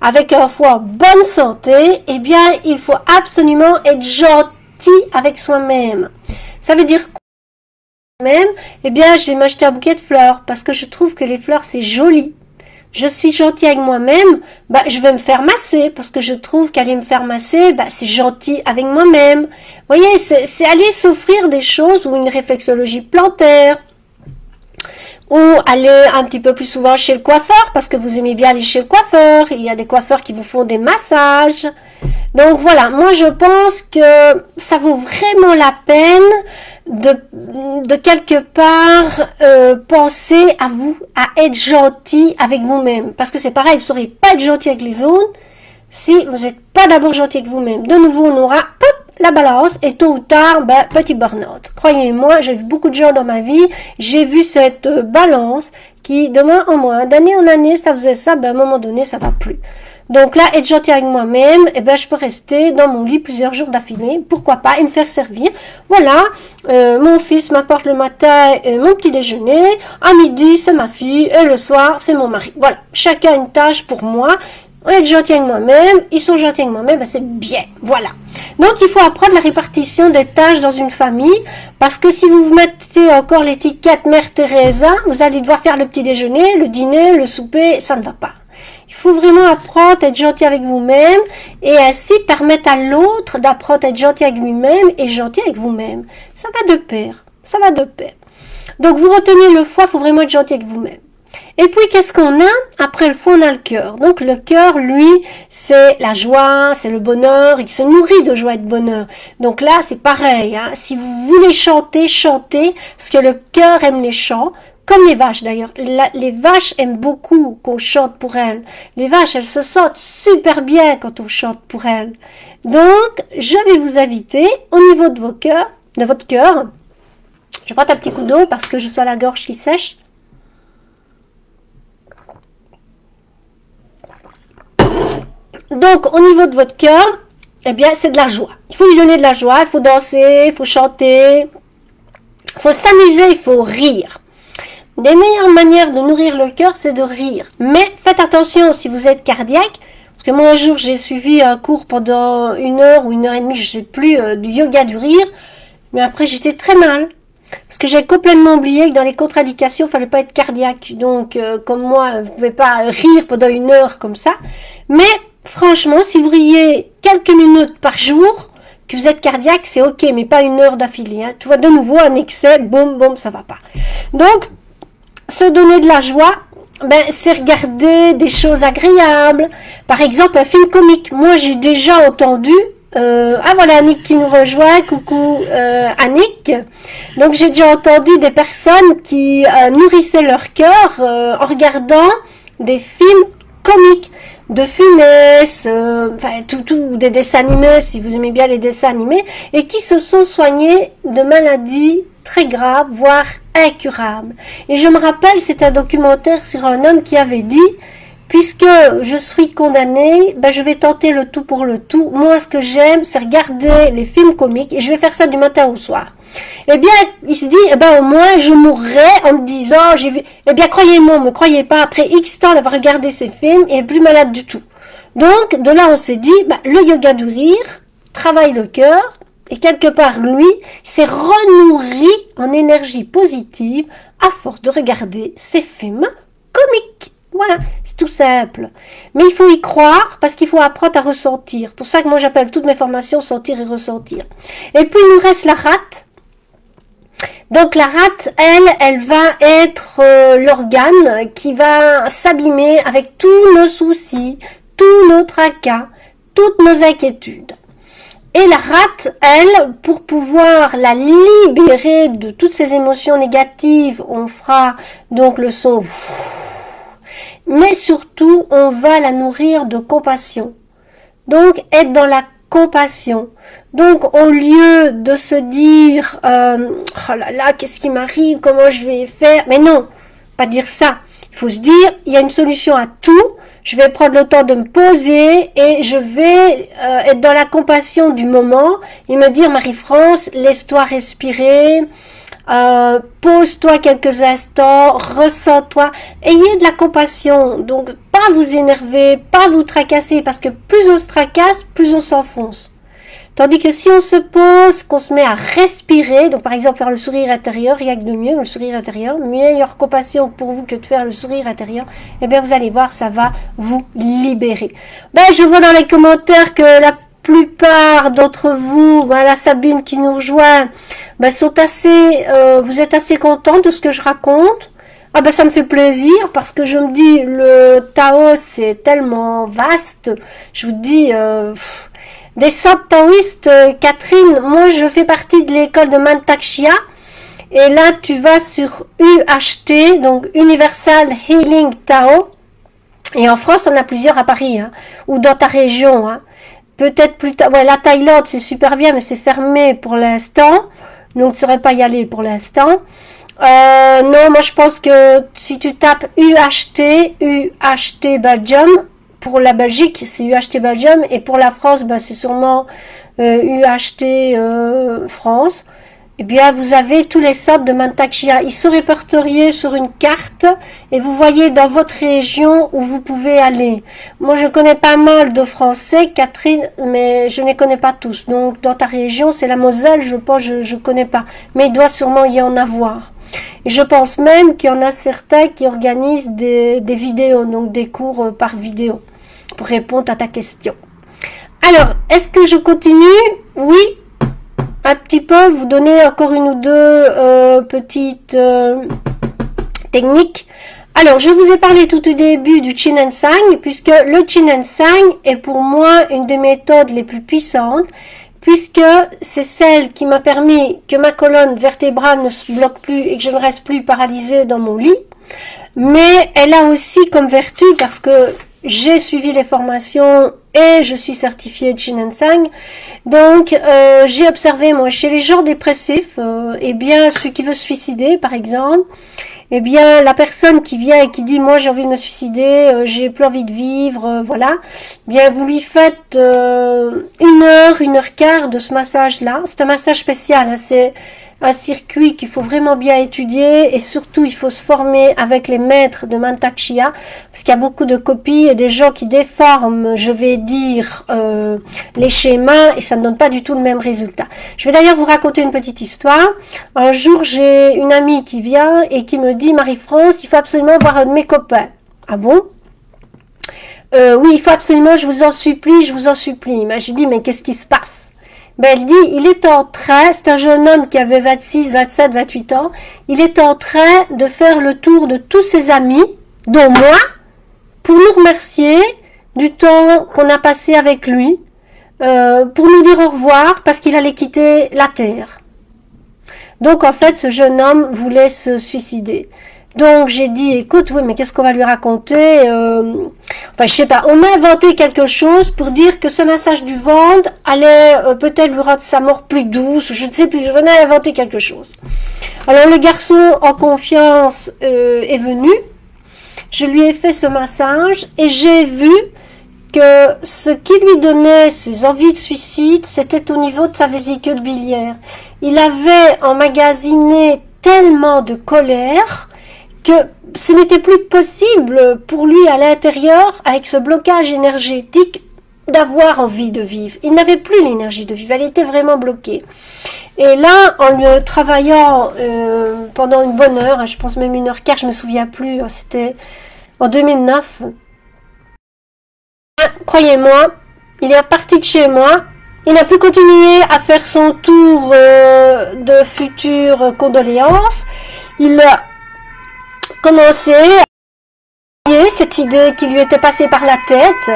avec un foie en bonne santé, eh bien, il faut absolument être gentil avec soi-même. Ça veut dire même, eh bien, je vais m'acheter un bouquet de fleurs parce que je trouve que les fleurs, c'est joli. je suis gentil avec moi-même, bah, je vais me faire masser parce que je trouve qu'aller me faire masser, bah, c'est gentil avec moi-même. Vous voyez, c'est aller s'offrir des choses ou une réflexologie plantaire. Ou aller un petit peu plus souvent chez le coiffeur parce que vous aimez bien aller chez le coiffeur. Il y a des coiffeurs qui vous font des massages. Donc voilà, moi je pense que ça vaut vraiment la peine de quelque part penser à vous, à être gentil avec vous-même. Parce que c'est pareil, vous ne saurez pas être gentil avec les autres si vous n'êtes pas d'abord gentil avec vous-même. De nouveau, on aura la balance et tôt ou tard, ben, petit burn-out. Croyez-moi, j'ai vu beaucoup de gens dans ma vie, j'ai vu cette balance qui, de mois en mois, d'année en année, ça faisait ça, ben, à un moment donné, ça va plus. Donc là, être gentil avec moi-même, eh ben, je peux rester dans mon lit plusieurs jours d'affilée, pourquoi pas, et me faire servir. Voilà, mon fils m'apporte le matin mon petit déjeuner, à midi, c'est ma fille, et le soir, c'est mon mari. Voilà, chacun une tâche pour moi. Être gentil avec moi-même, ils sont gentils avec moi-même, ben c'est bien, voilà. Donc il faut apprendre la répartition des tâches dans une famille, parce que si vous vous mettez encore l'étiquette Mère Teresa, vous allez devoir faire le petit déjeuner, le dîner, le souper, ça ne va pas. Il faut vraiment apprendre à être gentil avec vous-même, et ainsi permettre à l'autre d'apprendre à être gentil avec lui-même et gentil avec vous-même. Ça va de pair, ça va de pair. Donc vous retenez le foie, il faut vraiment être gentil avec vous-même. Et puis, qu'est-ce qu'on a? Après le foie, on a le cœur. Donc, le cœur, lui, c'est la joie, c'est le bonheur. Il se nourrit de joie et de bonheur. Donc là, c'est pareil. Hein. Si vous voulez chanter, chantez, parce que le cœur aime les chants, comme les vaches d'ailleurs. Les vaches aiment beaucoup qu'on chante pour elles. Les vaches, elles se sentent super bien quand on chante pour elles. Donc, je vais vous inviter, au niveau de vos cœurs, de votre cœur, je prends un petit coup d'eau parce que je sens la gorge qui sèche. Donc, au niveau de votre cœur, eh bien, c'est de la joie. Il faut lui donner de la joie, il faut danser, il faut chanter, il faut s'amuser, il faut rire. Une des meilleures manières de nourrir le cœur, c'est de rire. Mais faites attention si vous êtes cardiaque, parce que moi, un jour, j'ai suivi un cours pendant 1 heure ou 1 heure et demie, je ne sais plus, du yoga du rire, mais après, j'étais très mal. Parce que j'ai complètement oublié que dans les contre-indications, il ne fallait pas être cardiaque. Donc, comme moi, vous ne pouvez pas rire pendant 1 heure comme ça. Mais, franchement, si vous riez quelques minutes par jour, que vous êtes cardiaque, c'est ok, mais pas 1 heure d'affilée. Hein. Tu vois, de nouveau, un excès, boum, boum, ça va pas. Donc, se donner de la joie, ben, c'est regarder des choses agréables. Par exemple, un film comique. Moi, j'ai déjà entendu... ah voilà Annick qui nous rejoint, coucou Annick. Donc j'ai déjà entendu des personnes qui nourrissaient leur cœur en regardant des films comiques de Funès, enfin tout des dessins animés si vous aimez bien les dessins animés, et qui se sont soignés de maladies très graves, voire incurables. Et je me rappelle, c'est un documentaire sur un homme qui avait dit: puisque je suis condamné, ben je vais tenter le tout pour le tout. Moi, ce que j'aime, c'est regarder les films comiques et je vais faire ça du matin au soir. Eh bien, il se dit, eh ben au moins, je mourrai en me disant, j'ai vu. Eh bien, croyez-moi, ne me croyez pas, après X temps d'avoir regardé ces films, il n'est plus malade du tout. Donc, de là, on s'est dit, ben, le yoga du rire travaille le cœur et quelque part, lui, s'est renourri en énergie positive à force de regarder ces films comiques. Voilà, c'est tout simple. Mais il faut y croire parce qu'il faut apprendre à ressentir. C'est pour ça que moi j'appelle toutes mes formations sentir et ressentir. Et puis il nous reste la rate. Donc la rate, elle va être l'organe qui va s'abîmer avec tous nos soucis, tous nos tracas, toutes nos inquiétudes. Et la rate, elle, pour pouvoir la libérer de toutes ces émotions négatives, on fera donc le son... Mais surtout, on va la nourrir de compassion. Donc, être dans la compassion. Donc, au lieu de se dire, oh là là, qu'est-ce qui m'arrive, comment je vais faire? Mais non, pas dire ça. Il faut se dire, il y a une solution à tout. Je vais prendre le temps de me poser et je vais être dans la compassion du moment et me dire, Marie-France, laisse-toi respirer. Pose-toi quelques instants, ressens-toi, ayez de la compassion, donc pas vous énerver, pas vous tracasser, parce que plus on se tracasse, plus on s'enfonce. Tandis que si on se pose, qu'on se met à respirer, donc par exemple faire le sourire intérieur, rien que de mieux, le sourire intérieur, meilleure compassion pour vous que de faire le sourire intérieur, eh bien vous allez voir, ça va vous libérer. Ben, je vois dans les commentaires que la plupart d'entre vous, voilà Sabine qui nous rejoint, ben, sont assez, vous êtes assez contents de ce que je raconte. Ah ben ça me fait plaisir parce que je me dis le Tao c'est tellement vaste. Je vous dis des sables taoïstes, Catherine, moi je fais partie de l'école de Mantak Chia et là tu vas sur UHT, donc Universal Healing Tao, et en France on a plusieurs à Paris hein, ou dans ta région. Hein. Peut-être plus tard, ouais la Thaïlande c'est super bien mais c'est fermé pour l'instant, donc tu ne saurais pas y aller pour l'instant. Non, moi je pense que si tu tapes UHT Belgium, pour la Belgique c'est UHT Belgium et pour la France bah, c'est sûrement UHT France, et bien vous avez tous les centres de Mantak Chia. Ils sont répertoriés sur une carte et vous voyez dans votre région où vous pouvez aller. Moi je connais pas mal de Français, Catherine, mais je ne les connais pas tous. Donc dans ta région c'est la Moselle, je pense, je connais pas, mais il doit sûrement y en avoir. Et je pense même qu'il y en a certains qui organisent des vidéos, donc des cours par vidéo, pour répondre à ta question. Alors, est-ce que je continue? Oui, un petit peu, vous donner encore une ou deux petites techniques. Alors, je vous ai parlé tout au début du Qin and Sang, puisque le Qin and Sang est pour moi une des méthodes les plus puissantes, puisque c'est celle qui m'a permis que ma colonne vertébrale ne se bloque plus et que je ne reste plus paralysée dans mon lit. Mais elle a aussi comme vertu, parce que j'ai suivi les formations et je suis certifiée de Qin and Sang, donc j'ai observé moi chez les gens dépressifs, et bien celui qui veut se suicider par exemple, eh bien la personne qui vient et qui dit moi j'ai envie de me suicider, j'ai plus envie de vivre, voilà, eh bien vous lui faites 1 heure, 1 heure 15 de ce massage là. C'est un massage spécial, hein, c'est un circuit qu'il faut vraiment bien étudier et surtout il faut se former avec les maîtres de Mantak Chia parce qu'il y a beaucoup de copies et des gens qui déforment, je vais dire, les schémas et ça ne donne pas du tout le même résultat. Je vais d'ailleurs vous raconter une petite histoire. Un jour j'ai une amie qui vient et qui me dit Marie-France, il faut absolument voir un de mes copains. Ah bon? Oui, il faut absolument, je vous en supplie, je vous en supplie. Mais je lui dis mais qu'est-ce qui se passe? Ben, elle dit, il est en train, c'est un jeune homme qui avait 26, 27, 28 ans, il est en train de faire le tour de tous ses amis, dont moi, pour nous remercier du temps qu'on a passé avec lui, pour nous dire au revoir, parce qu'il allait quitter la Terre. Donc, en fait, ce jeune homme voulait se suicider. Donc j'ai dit, écoute, oui, mais qu'est-ce qu'on va lui raconter? Enfin, je sais pas, on a inventé quelque chose pour dire que ce massage du ventre allait peut-être lui rendre sa mort plus douce, je ne sais plus, je venais à inventer quelque chose. Alors le garçon en confiance est venu, je lui ai fait ce massage et j'ai vu que ce qui lui donnait ses envies de suicide, c'était au niveau de sa vésicule biliaire. Il avait emmagasiné tellement de colère que ce n'était plus possible pour lui à l'intérieur, avec ce blocage énergétique, d'avoir envie de vivre. Il n'avait plus l'énergie de vivre, elle était vraiment bloquée. Et là, en le travaillant pendant une bonne heure, je pense même 1 heure 15, je me souviens plus, c'était en 2009, croyez-moi, il est parti de chez moi, il n'a plus continué à faire son tour de futures condoléances, il a commencé à cette idée qui lui était passée par la tête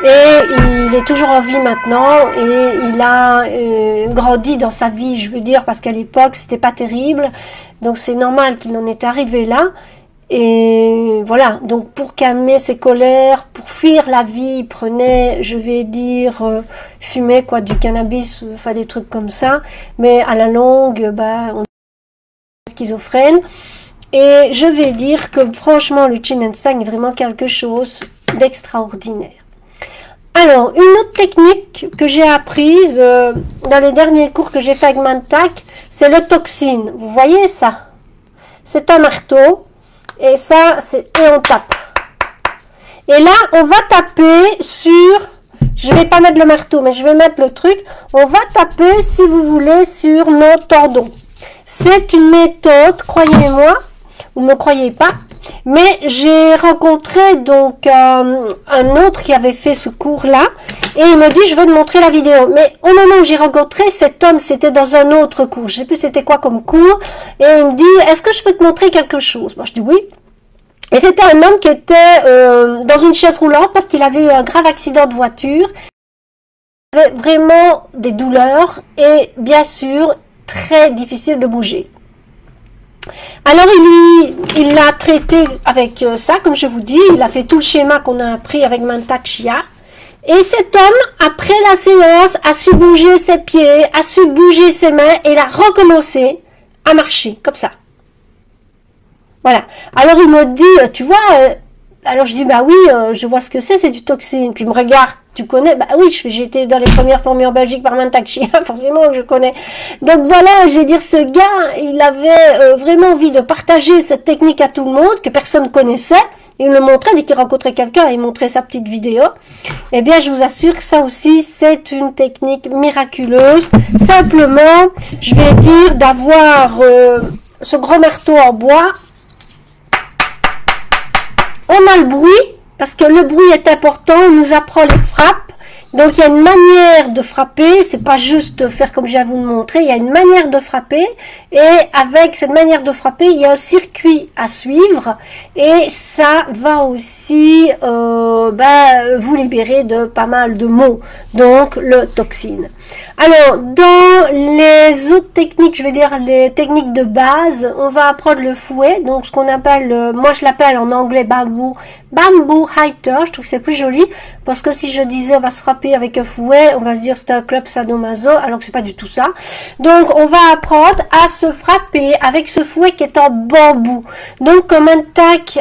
et il est toujours en vie maintenant et il a grandi dans sa vie, je veux dire, parce qu'à l'époque c'était pas terrible, donc c'est normal qu'il en était arrivé là. Et voilà, donc pour calmer ses colères, pour fuir la vie, il prenait, je vais dire, fumait quoi, du cannabis, enfin des trucs comme ça, mais à la longue, bah, on est schizophrène. Et je vais dire que franchement, le Qin and Sang est vraiment quelque chose d'extraordinaire. Alors, une autre technique que j'ai apprise dans les derniers cours que j'ai fait avec Mantak, c'est le toxine. Vous voyez ça? C'est un marteau. Et ça, et on tape. Et là, on va taper sur Je vais pas mettre le marteau, mais je vais mettre le truc. On va taper, si vous voulez, sur nos tendons. C'est une méthode, croyez-moi, ou ne croyez pas, mais j'ai rencontré donc un autre qui avait fait ce cours-là, et il me dit, je vais te montrer la vidéo. Mais au moment où j'ai rencontré cet homme, c'était dans un autre cours, je sais plus c'était quoi comme cours, et il me dit, est-ce que je peux te montrer quelque chose? Moi, je dis oui. Et c'était un homme qui était dans une chaise roulante parce qu'il avait eu un grave accident de voiture. Il avait vraiment des douleurs et bien sûr très difficile de bouger. Alors il l'a traité avec ça, comme je vous dis, il a fait tout le schéma qu'on a appris avec Mantak Chia. Et cet homme, après la séance, a su bouger ses pieds, a su bouger ses mains et il a recommencé à marcher comme ça. Voilà. Alors il me dit, tu vois, alors je dis, bah oui, je vois ce que c'est du toxine. Puis il me regarde, tu connais? Bah oui, j'étais dans les premières formées en Belgique par Mantak Chia, forcément que je connais. Donc voilà, je vais dire, ce gars, il avait vraiment envie de partager cette technique à tout le monde, que personne connaissait. Il me le montrait, dès qu'il rencontrait quelqu'un, il montrait sa petite vidéo. Eh bien, je vous assure que ça aussi, c'est une technique miraculeuse. Simplement, je vais dire d'avoir ce gros marteau en bois. On a le bruit, parce que le bruit est important, on nous apprend les frappes. Donc il y a une manière de frapper, c'est pas juste faire comme je viens de vous le montrer, il y a une manière de frapper, et avec cette manière de frapper, il y a un circuit à suivre, et ça va aussi vous libérer de pas mal de maux, donc le toxine. Alors, dans les autres techniques, je vais dire les techniques de base, on va apprendre le fouet, donc ce qu'on appelle, moi je l'appelle en anglais bamboo hider, je trouve que c'est plus joli, parce que si je disais on va se frapper avec un fouet, on va se dire c'est un club sadomaso, alors que c'est pas du tout ça. Donc on va apprendre à se frapper avec ce fouet qui est en bambou. Donc comme Mantak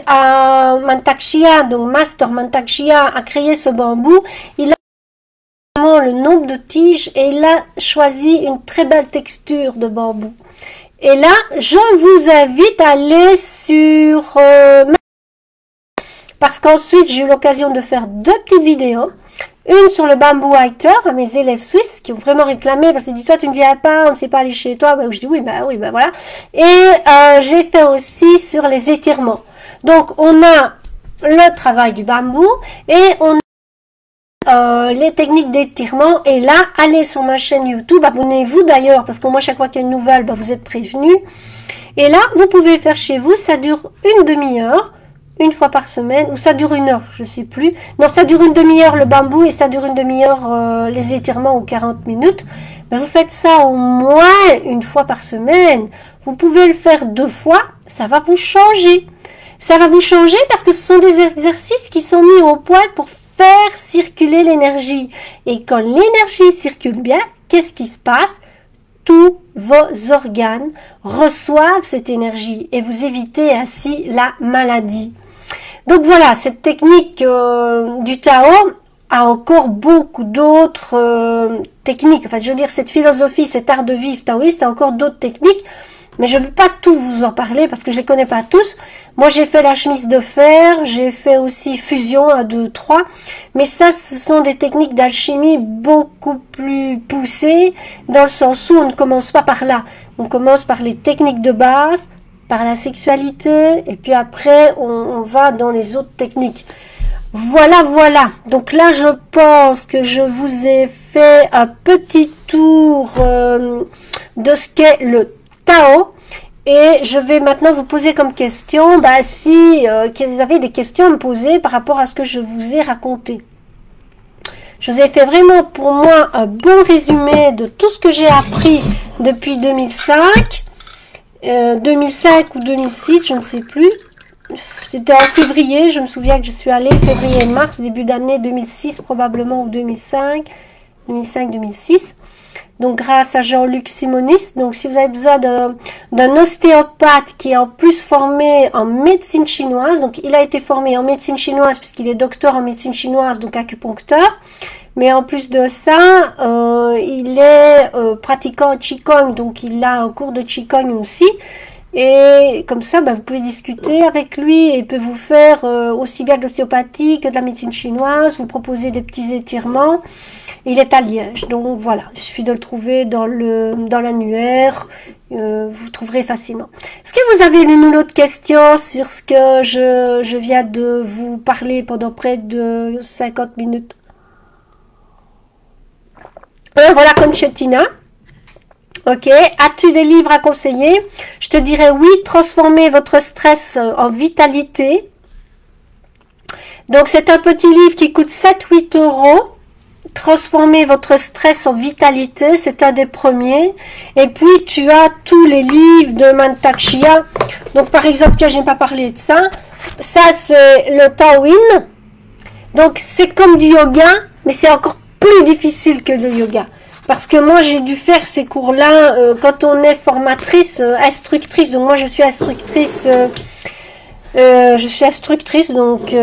Chia, donc Master Mantak Chia a créé ce bambou, il a le nombre de tiges et il a choisi une très belle texture de bambou. Et là, je vous invite à aller sur parce qu'ensuite j'ai eu l'occasion de faire deux petites vidéos. Une sur le bamboo hider à mes élèves suisses qui ont vraiment réclamé parce que dis-toi tu ne viens pas, on ne sait pas aller chez toi. Je dis oui, voilà. Et j'ai fait aussi sur les étirements. Donc on a le travail du bambou et on a les techniques d'étirement. Et là, allez sur ma chaîne YouTube, abonnez-vous d'ailleurs parce que moi chaque fois qu'il y a une nouvelle, vous êtes prévenus. Et là, vous pouvez faire chez vous, ça dure une demi-heure. Une fois par semaine, ou ça dure une heure, je sais plus. Non, ça dure une demi-heure le bambou et ça dure une demi-heure les étirements ou 40 minutes. Ben, vous faites ça au moins une fois par semaine. Vous pouvez le faire 2 fois, ça va vous changer. Ça va vous changer parce que ce sont des exercices qui sont mis au point pour faire circuler l'énergie. Et quand l'énergie circule bien, qu'est-ce qui se passe? Tous vos organes reçoivent cette énergie et vous évitez ainsi la maladie. Donc voilà, cette technique du Tao a encore beaucoup d'autres techniques. Enfin, je veux dire, cette philosophie, cet art de vivre taoïste a encore d'autres techniques. Mais je ne peux pas tout vous en parler parce que je ne les connais pas tous. Moi, j'ai fait la chemise de fer, j'ai fait aussi fusion 1, 2, 3. Mais ça, ce sont des techniques d'alchimie beaucoup plus poussées dans le sens où on ne commence pas par là. On commence par les techniques de base, par la sexualité, et puis après, on va dans les autres techniques. Voilà. Donc là, je pense que je vous ai fait un petit tour de ce qu'est le Tao. Et je vais maintenant vous poser comme question, si vous avez des questions à me poser par rapport à ce que je vous ai raconté. Je vous ai fait vraiment pour moi un bon résumé de tout ce que j'ai appris depuis 2005. 2005 ou 2006, je ne sais plus. C'était en février, je me souviens que je suis allée février-mars, début d'année 2006 probablement, ou 2005, 2005-2006. Donc grâce à Jean-Luc Simonis. Donc si vous avez besoin d'un ostéopathe qui est en plus formé en médecine chinoise, donc il a été formé en médecine chinoise puisqu'il est docteur en médecine chinoise, donc acupuncteur. Mais en plus de ça, il est pratiquant Qigong, donc il a un cours de Qigong aussi. Et comme ça, vous pouvez discuter avec lui et il peut vous faire aussi bien de l'ostéopathie que de la médecine chinoise, vous proposer des petits étirements. Il est à Liège, donc voilà, il suffit de le trouver dans l'annuaire, vous trouverez facilement. Est-ce que vous avez l'une ou l'autre question sur ce que je viens de vous parler pendant près de 50 minutes? Voilà Conchetina. Ok, as-tu des livres à conseiller? Je te dirais oui, transformer votre stress en vitalité. Donc c'est un petit livre qui coûte 7-8 euros. Transformer votre stress en vitalité, c'est un des premiers. Et puis tu as tous les livres de Mantak Chia. Donc par exemple, tiens, je n'ai pas parlé de ça. Ça c'est le Taoyin. Donc c'est comme du yoga, mais c'est encore plus difficile que le yoga. Parce que moi, j'ai dû faire ces cours-là quand on est formatrice, instructrice. Donc, moi, je suis instructrice, donc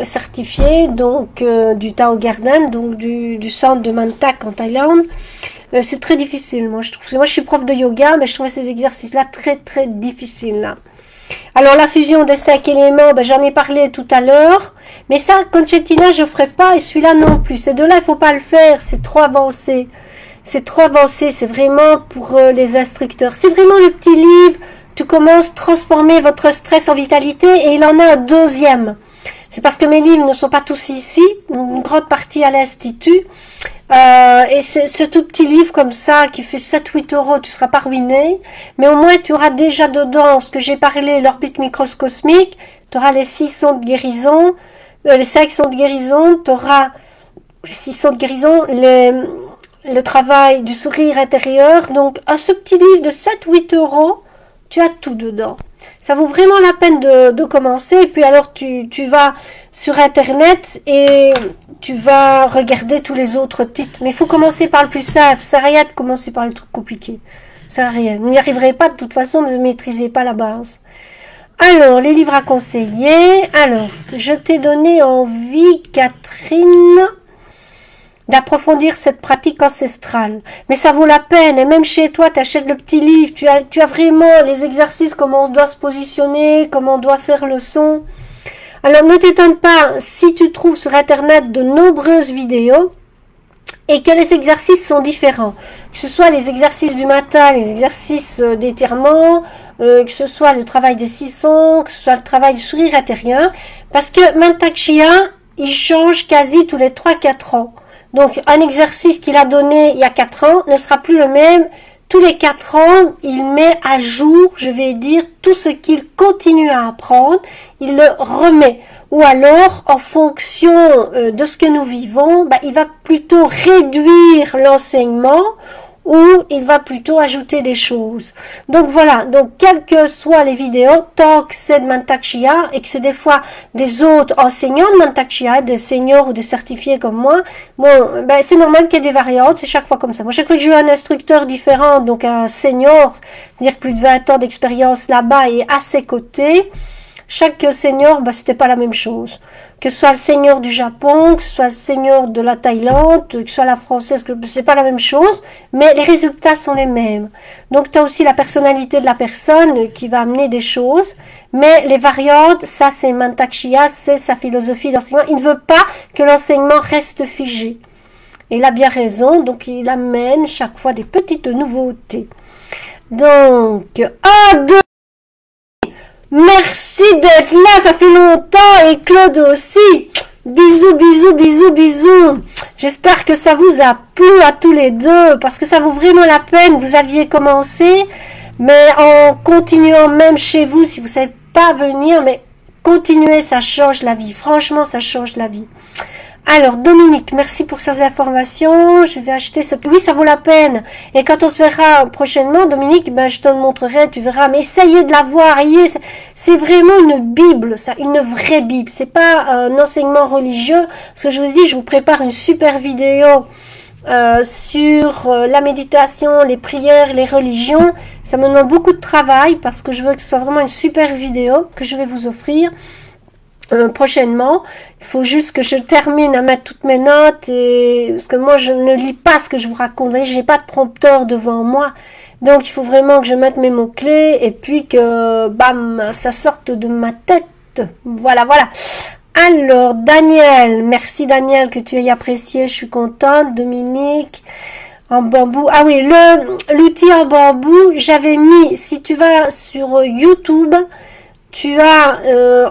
certifiée, donc du Tao Garden, donc du centre de Mantak en Thaïlande. C'est très difficile, moi, je trouve. Moi, je suis prof de yoga, mais je trouvais ces exercices-là très, très difficiles, là. Alors, la fusion des 5 éléments, j'en ai parlé tout à l'heure. Mais ça, Conchetina, je ne ferai pas. Et celui-là non plus. Ces deux-là, il ne faut pas le faire. C'est trop avancé. C'est trop avancé. C'est vraiment pour les instructeurs. C'est vraiment le petit livre. Tu commences à transformer votre stress en vitalité. Et il en a un deuxième. C'est parce que mes livres ne sont pas tous ici. Une grande partie à l'Institut. Et ce tout petit livre comme ça qui fait 7-8 euros, tu ne seras pas ruiné, mais au moins tu auras déjà dedans ce que j'ai parlé, l'orbite microcosmique, tu auras les 6 sons de guérison, les 5 sons de guérison, tu auras les 6 sons de guérison, le travail du sourire intérieur. Donc à ce petit livre de 7-8 euros, tu as tout dedans. Ça vaut vraiment la peine de commencer. Et puis alors tu vas sur internet et tu vas regarder tous les autres titres. Mais il faut commencer par le plus simple. Ça sert à rien de commencer par le truc compliqué. Ça sert à rien. Vous n'y arriverez pas de toute façon, mais vous ne maîtrisez pas la base. Alors, les livres à conseiller. Alors, je t'ai donné envie, Catherine, d'approfondir cette pratique ancestrale. Mais ça vaut la peine. Et même chez toi, tu achètes le petit livre. Tu as vraiment les exercices, comment on doit se positionner, comment on doit faire le son. Alors, ne t'étonne pas si tu trouves sur Internet de nombreuses vidéos et que les exercices sont différents. Que ce soit les exercices du matin, les exercices d'étirement, que ce soit le travail des 6 sons, que ce soit le travail du sourire intérieur. Parce que Mantak Chia, il change quasi tous les 3-4 ans. Donc, un exercice qu'il a donné il y a 4 ans ne sera plus le même. Tous les 4 ans, il met à jour, je vais dire, tout ce qu'il continue à apprendre, il le remet. Ou alors, en fonction de ce que nous vivons, il va plutôt réduire l'enseignement ou il va plutôt ajouter des choses. Donc voilà, donc quelles que soient les vidéos, tant que c'est de Mantak Chia et que c'est des fois des autres enseignants de Mantak Chia, des seniors ou des certifiés comme moi, bon, c'est normal qu'il y ait des variantes, c'est chaque fois comme ça. Moi, chaque fois que j'ai eu un instructeur différent, donc un senior, c'est-à-dire plus de 20 ans d'expérience là-bas et à ses côtés, chaque seigneur, c'était pas la même chose. Que ce soit le seigneur du Japon, que ce soit le seigneur de la Thaïlande, que ce soit la française, c'est pas la même chose, mais les résultats sont les mêmes. Donc, tu as aussi la personnalité de la personne qui va amener des choses, mais les variantes, ça c'est Mantak Chia, c'est sa philosophie d'enseignement. Il ne veut pas que l'enseignement reste figé. Et il a bien raison, donc il amène chaque fois des petites nouveautés. Donc, 1, 2, merci d'être là, ça fait longtemps, et Claude aussi. Bisous, bisous, bisous, bisous. J'espère que ça vous a plu à tous les deux, parce que ça vaut vraiment la peine. Vous aviez commencé, mais en continuant même chez vous, si vous ne savez pas venir, mais continuez, ça change la vie. Franchement, ça change la vie. Alors, Dominique, merci pour ces informations. Je vais acheter ce... Oui, ça vaut la peine. Et quand on se verra prochainement, Dominique, je te le montrerai, tu verras. Mais essayez de la voir. C'est vraiment une Bible, ça, une vraie Bible. C'est pas un enseignement religieux. Parce que je vous dis, je vous prépare une super vidéo sur la méditation, les prières, les religions. Ça me demande beaucoup de travail parce que je veux que ce soit vraiment une super vidéo que je vais vous offrir. Prochainement, il faut juste que je termine à mettre toutes mes notes parce que moi je ne lis pas ce que je vous raconte. Vous voyez, j'ai pas de prompteur devant moi, Donc, il faut vraiment que je mette mes mots-clés et puis que, bam, ça sorte de ma tête. Voilà, voilà. Alors, Daniel, merci Daniel que tu aies apprécié, je suis contente. Dominique, en bambou. Ah oui, l'outil en bambou, j'avais mis, si tu vas sur YouTube, tu as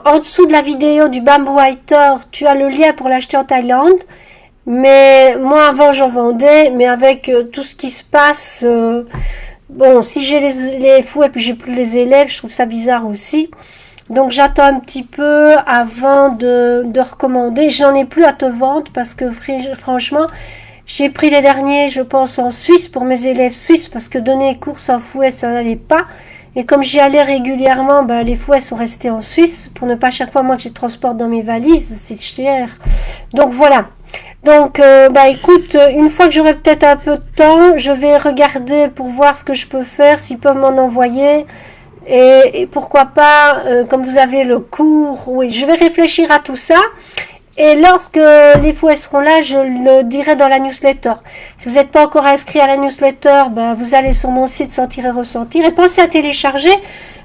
en dessous de la vidéo du Bamboo Writer, tu as le lien pour l'acheter en Thaïlande. Mais moi avant j'en vendais, mais avec tout ce qui se passe, bon, si j'ai les fouets puis j'ai plus les élèves, je trouve ça bizarre aussi. Donc j'attends un petit peu avant de recommander. J'en ai plus à te vendre parce que franchement, j'ai pris les derniers, je pense, en Suisse pour mes élèves suisses parce que donner cours sans fouet, ça n'allait pas. Et comme j'y allais régulièrement, ben, les fouets sont restés en Suisse pour ne pas chaque fois moi que je les transporte dans mes valises, c'est cher. Donc voilà. Donc, bah écoute, une fois que j'aurai peut-être un peu de temps, je vais regarder pour voir ce que je peux faire, s'ils peuvent m'en envoyer. Et pourquoi pas, comme vous avez le cours, oui, je vais réfléchir à tout ça. Et lorsque les fouets seront là, je le dirai dans la newsletter. Si vous n'êtes pas encore inscrit à la newsletter, ben, vous allez sur mon site Sentir et Ressentir. Et pensez à télécharger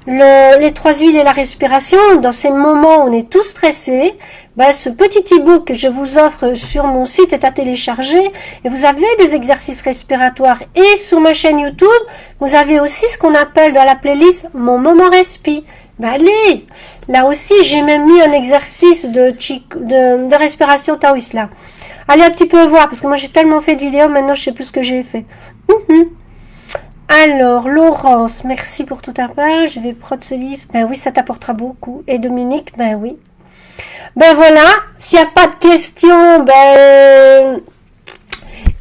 les 3 huiles et la respiration. Dans ces moments où on est tous stressés, ben, ce petit e-book que je vous offre sur mon site est à télécharger. Et vous avez des exercices respiratoires. Et sur ma chaîne YouTube, vous avez aussi ce qu'on appelle dans la playlist Mon moment respi. Ben allez, là aussi j'ai même mis un exercice de respiration taoïste là. Allez un petit peu voir parce que moi j'ai tellement fait de vidéos, maintenant je sais plus ce que j'ai fait. Alors Laurence, merci pour tout ta page. Je vais prendre ce livre. Ben oui, ça t'apportera beaucoup. Et Dominique, ben oui. Ben voilà, s'il n'y a pas de questions, ben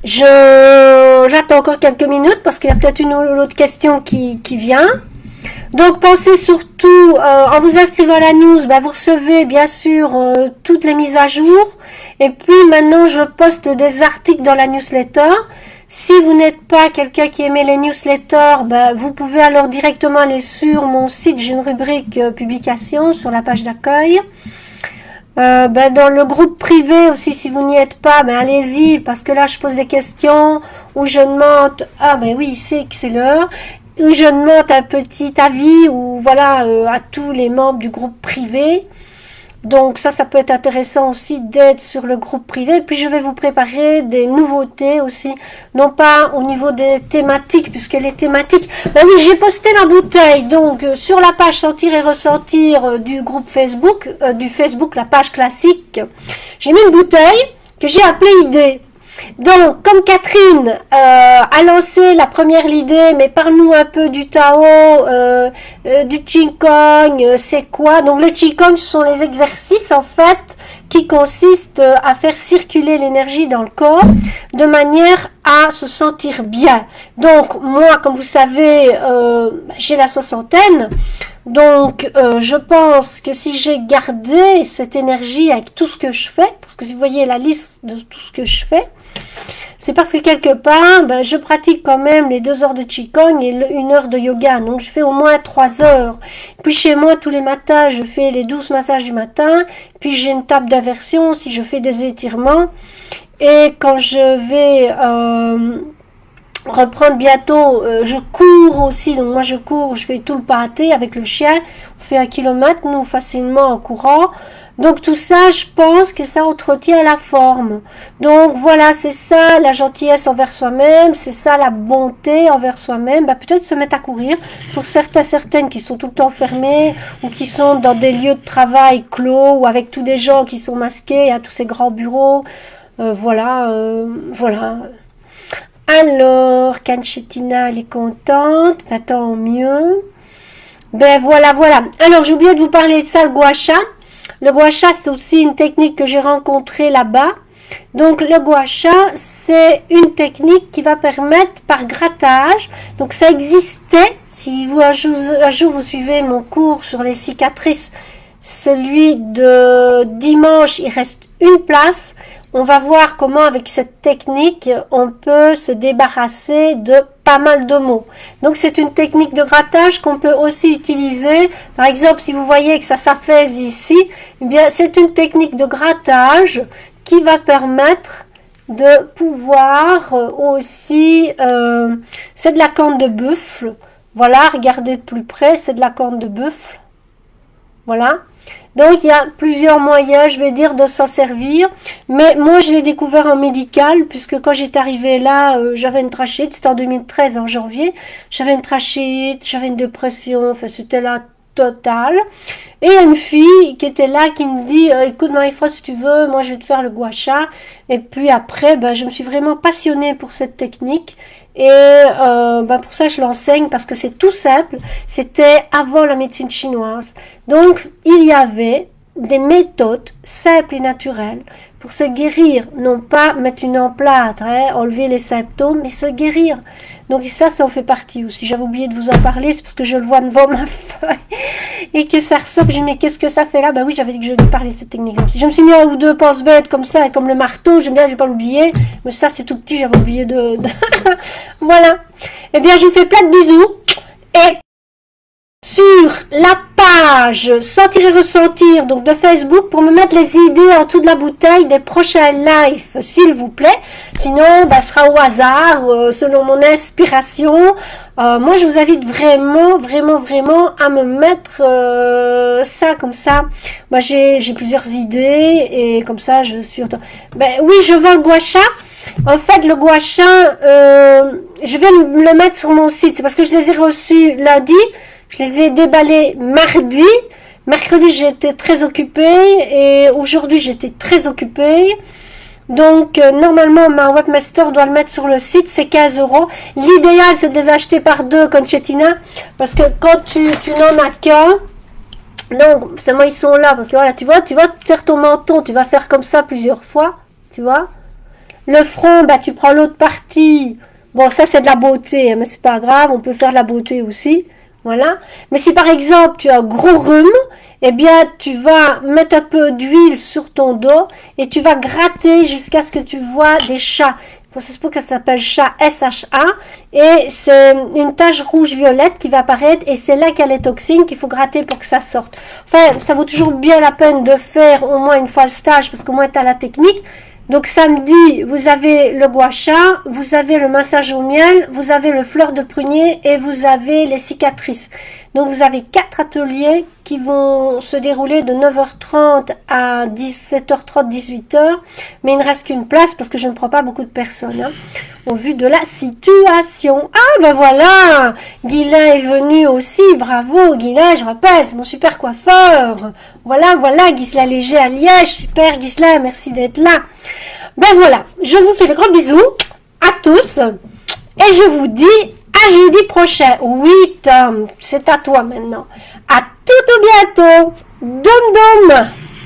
j'attends encore quelques minutes parce qu'il y a peut-être une ou l'autre question qui vient. Donc pensez surtout, en vous inscrivant à la news, bah, vous recevez bien sûr toutes les mises à jour. Et puis maintenant je poste des articles dans la newsletter. Si vous n'êtes pas quelqu'un qui aimait les newsletters, bah, vous pouvez alors directement aller sur mon site. J'ai une rubrique publication sur la page d'accueil. Bah, dans le groupe privé aussi, si vous n'y êtes pas, bah, allez-y, parce que là je pose des questions où je demande, ah ben oui, c'est que c'est l'heure. Où je demande un petit avis ou voilà à tous les membres du groupe privé. Donc ça peut être intéressant aussi d'être sur le groupe privé. Puis je vais vous préparer des nouveautés aussi, non pas au niveau des thématiques, puisque les thématiques, ben oui, j'ai posté la bouteille donc sur la page Sentir et Ressentir du groupe Facebook, la page classique. J'ai mis une bouteille que j'ai appelée Idée. Donc, comme Catherine a lancé la première idée, mais parle-nous un peu du Tao, du Qigong, c'est quoi? Donc, le Qigong, ce sont les exercices, en fait, qui consistent à faire circuler l'énergie dans le corps de manière à se sentir bien. Donc, moi, comme vous savez, j'ai la soixantaine. Donc, je pense que si j'ai gardé cette énergie avec tout ce que je fais, parce que si vous voyez la liste de tout ce que je fais, c'est parce que quelque part, ben, je pratique quand même les 2 heures de Qigong et 1 heure de yoga. Donc, je fais au moins 3 heures. Puis, chez moi, tous les matins, je fais les 12 massages du matin. Puis, j'ai une table d'inversion si je fais des étirements. Et quand je vais reprendre bientôt, je cours aussi. Donc, moi, je cours, je fais tout le pâté avec le chien. On fait 1 kilomètre, nous, facilement en courant. Donc tout ça, je pense que ça entretient la forme. Donc voilà, c'est ça la gentillesse envers soi-même, c'est ça la bonté envers soi-même. Bah, peut-être se mettre à courir pour certaines qui sont tout le temps fermées ou qui sont dans des lieux de travail clos ou avec tous des gens qui sont masqués à tous ces grands bureaux. Voilà. Alors, Kanchetina, elle est contente. Bah, tant mieux. Ben voilà. Alors, j'ai oublié de vous parler de ça, le gua sha. Le gua sha, c'est aussi une technique que j'ai rencontrée là-bas. Donc, le gua sha, c'est une technique qui va permettre par grattage. Donc, ça existait. Si vous, un jour vous suivez mon cours sur les cicatrices, celui de dimanche, il reste une place. On va voir comment, avec cette technique, on peut se débarrasser de pas mal de maux. Donc, c'est une technique de grattage qu'on peut aussi utiliser. Par exemple, si vous voyez que ça s'affaisse ici, eh bien, c'est une technique de grattage qui va permettre de pouvoir aussi, c'est de la corne de buffle. Voilà, regardez de plus près, c'est de la corne de buffle. Voilà. Donc, il y a plusieurs moyens, je vais dire, de s'en servir. Mais moi, je l'ai découvert en médical, puisque quand j'étais arrivée là, j'avais une trachéite. C'était en 2013, en janvier. J'avais une trachéite, j'avais une dépression. Enfin, c'était la totale. Et il y a une fille qui était là, qui me dit, écoute Marie-France, si tu veux, moi, je vais te faire le gua sha. Et puis après, ben, je me suis vraiment passionnée pour cette technique. Et pour ça, je l'enseigne parce que c'est tout simple. C'était avant la médecine chinoise. Donc, il y avait des méthodes simples et naturelles pour se guérir. Non pas mettre une emplâtre, enlever les symptômes, mais se guérir. Donc ça en fait partie aussi. J'avais oublié de vous en parler, c'est parce que je le vois devant ma feuille et que ça ressort. Je me dis, mais qu'est-ce que ça fait là? Bah oui, j'avais dit que je devais parler de cette technique aussi. Je me suis mis un ou deux pense-bêtes comme ça, comme le marteau. J'aime bien, je vais pas l'oublier. Mais ça, c'est tout petit, j'avais oublié de... Voilà. Eh bien, je vous fais plein de bisous. Et sur la page Sentir et Ressentir donc de Facebook pour me mettre les idées en dessous de la bouteille des prochains lives, s'il vous plaît. Sinon, ce sera au hasard, selon mon inspiration. Moi, je vous invite vraiment, vraiment, vraiment à me mettre ça comme ça. Moi, j'ai plusieurs idées et comme ça, je suis... oui, je vends le gua sha. En fait, le gua sha, je vais le mettre sur mon site. C'est parce que je les ai reçus lundi. Je les ai déballés mardi. Mercredi, j'étais très occupée. Et aujourd'hui, j'étais très occupée. Donc, normalement, ma webmaster doit le mettre sur le site. C'est 15 €. L'idéal, c'est de les acheter par deux, Concettina. Parce que quand tu n'en as qu'un, donc, seulement ils sont là. Parce que voilà, tu vas faire ton menton. Tu vas faire comme ça plusieurs fois. Tu vois. Le front, tu prends l'autre partie. Bon, ça, c'est de la beauté. Mais c'est pas grave. On peut faire de la beauté aussi. Voilà. Mais si par exemple tu as un gros rhume, eh bien tu vas mettre un peu d'huile sur ton dos et tu vas gratter jusqu'à ce que tu vois des chats. C'est pour que ça s'appelle chat SHA et c'est une tache rouge-violette qui va apparaître et c'est là qu'il y a les toxines qu'il faut gratter pour que ça sorte. Enfin, ça vaut toujours bien la peine de faire au moins une fois le stage parce qu'au moins tu as la technique. Donc samedi, vous avez le gua sha, vous avez le massage au miel, vous avez le fleur de prunier et vous avez les cicatrices. Donc vous avez 4 ateliers qui vont se dérouler de 9h30 à 17h30, 18h. Mais il ne reste qu'une place parce que je ne prends pas beaucoup de personnes au vu de la situation. Ah ben voilà, Guylain est venu aussi, bravo Guylain, je rappelle, c'est mon super coiffeur. Voilà, Ghislain Léger à Liège, super Ghislain, merci d'être là. Ben voilà, je vous fais de gros bisous à tous et je vous dis à jeudi prochain. Oui Tom, c'est à toi maintenant. À tout bientôt. Dom dom.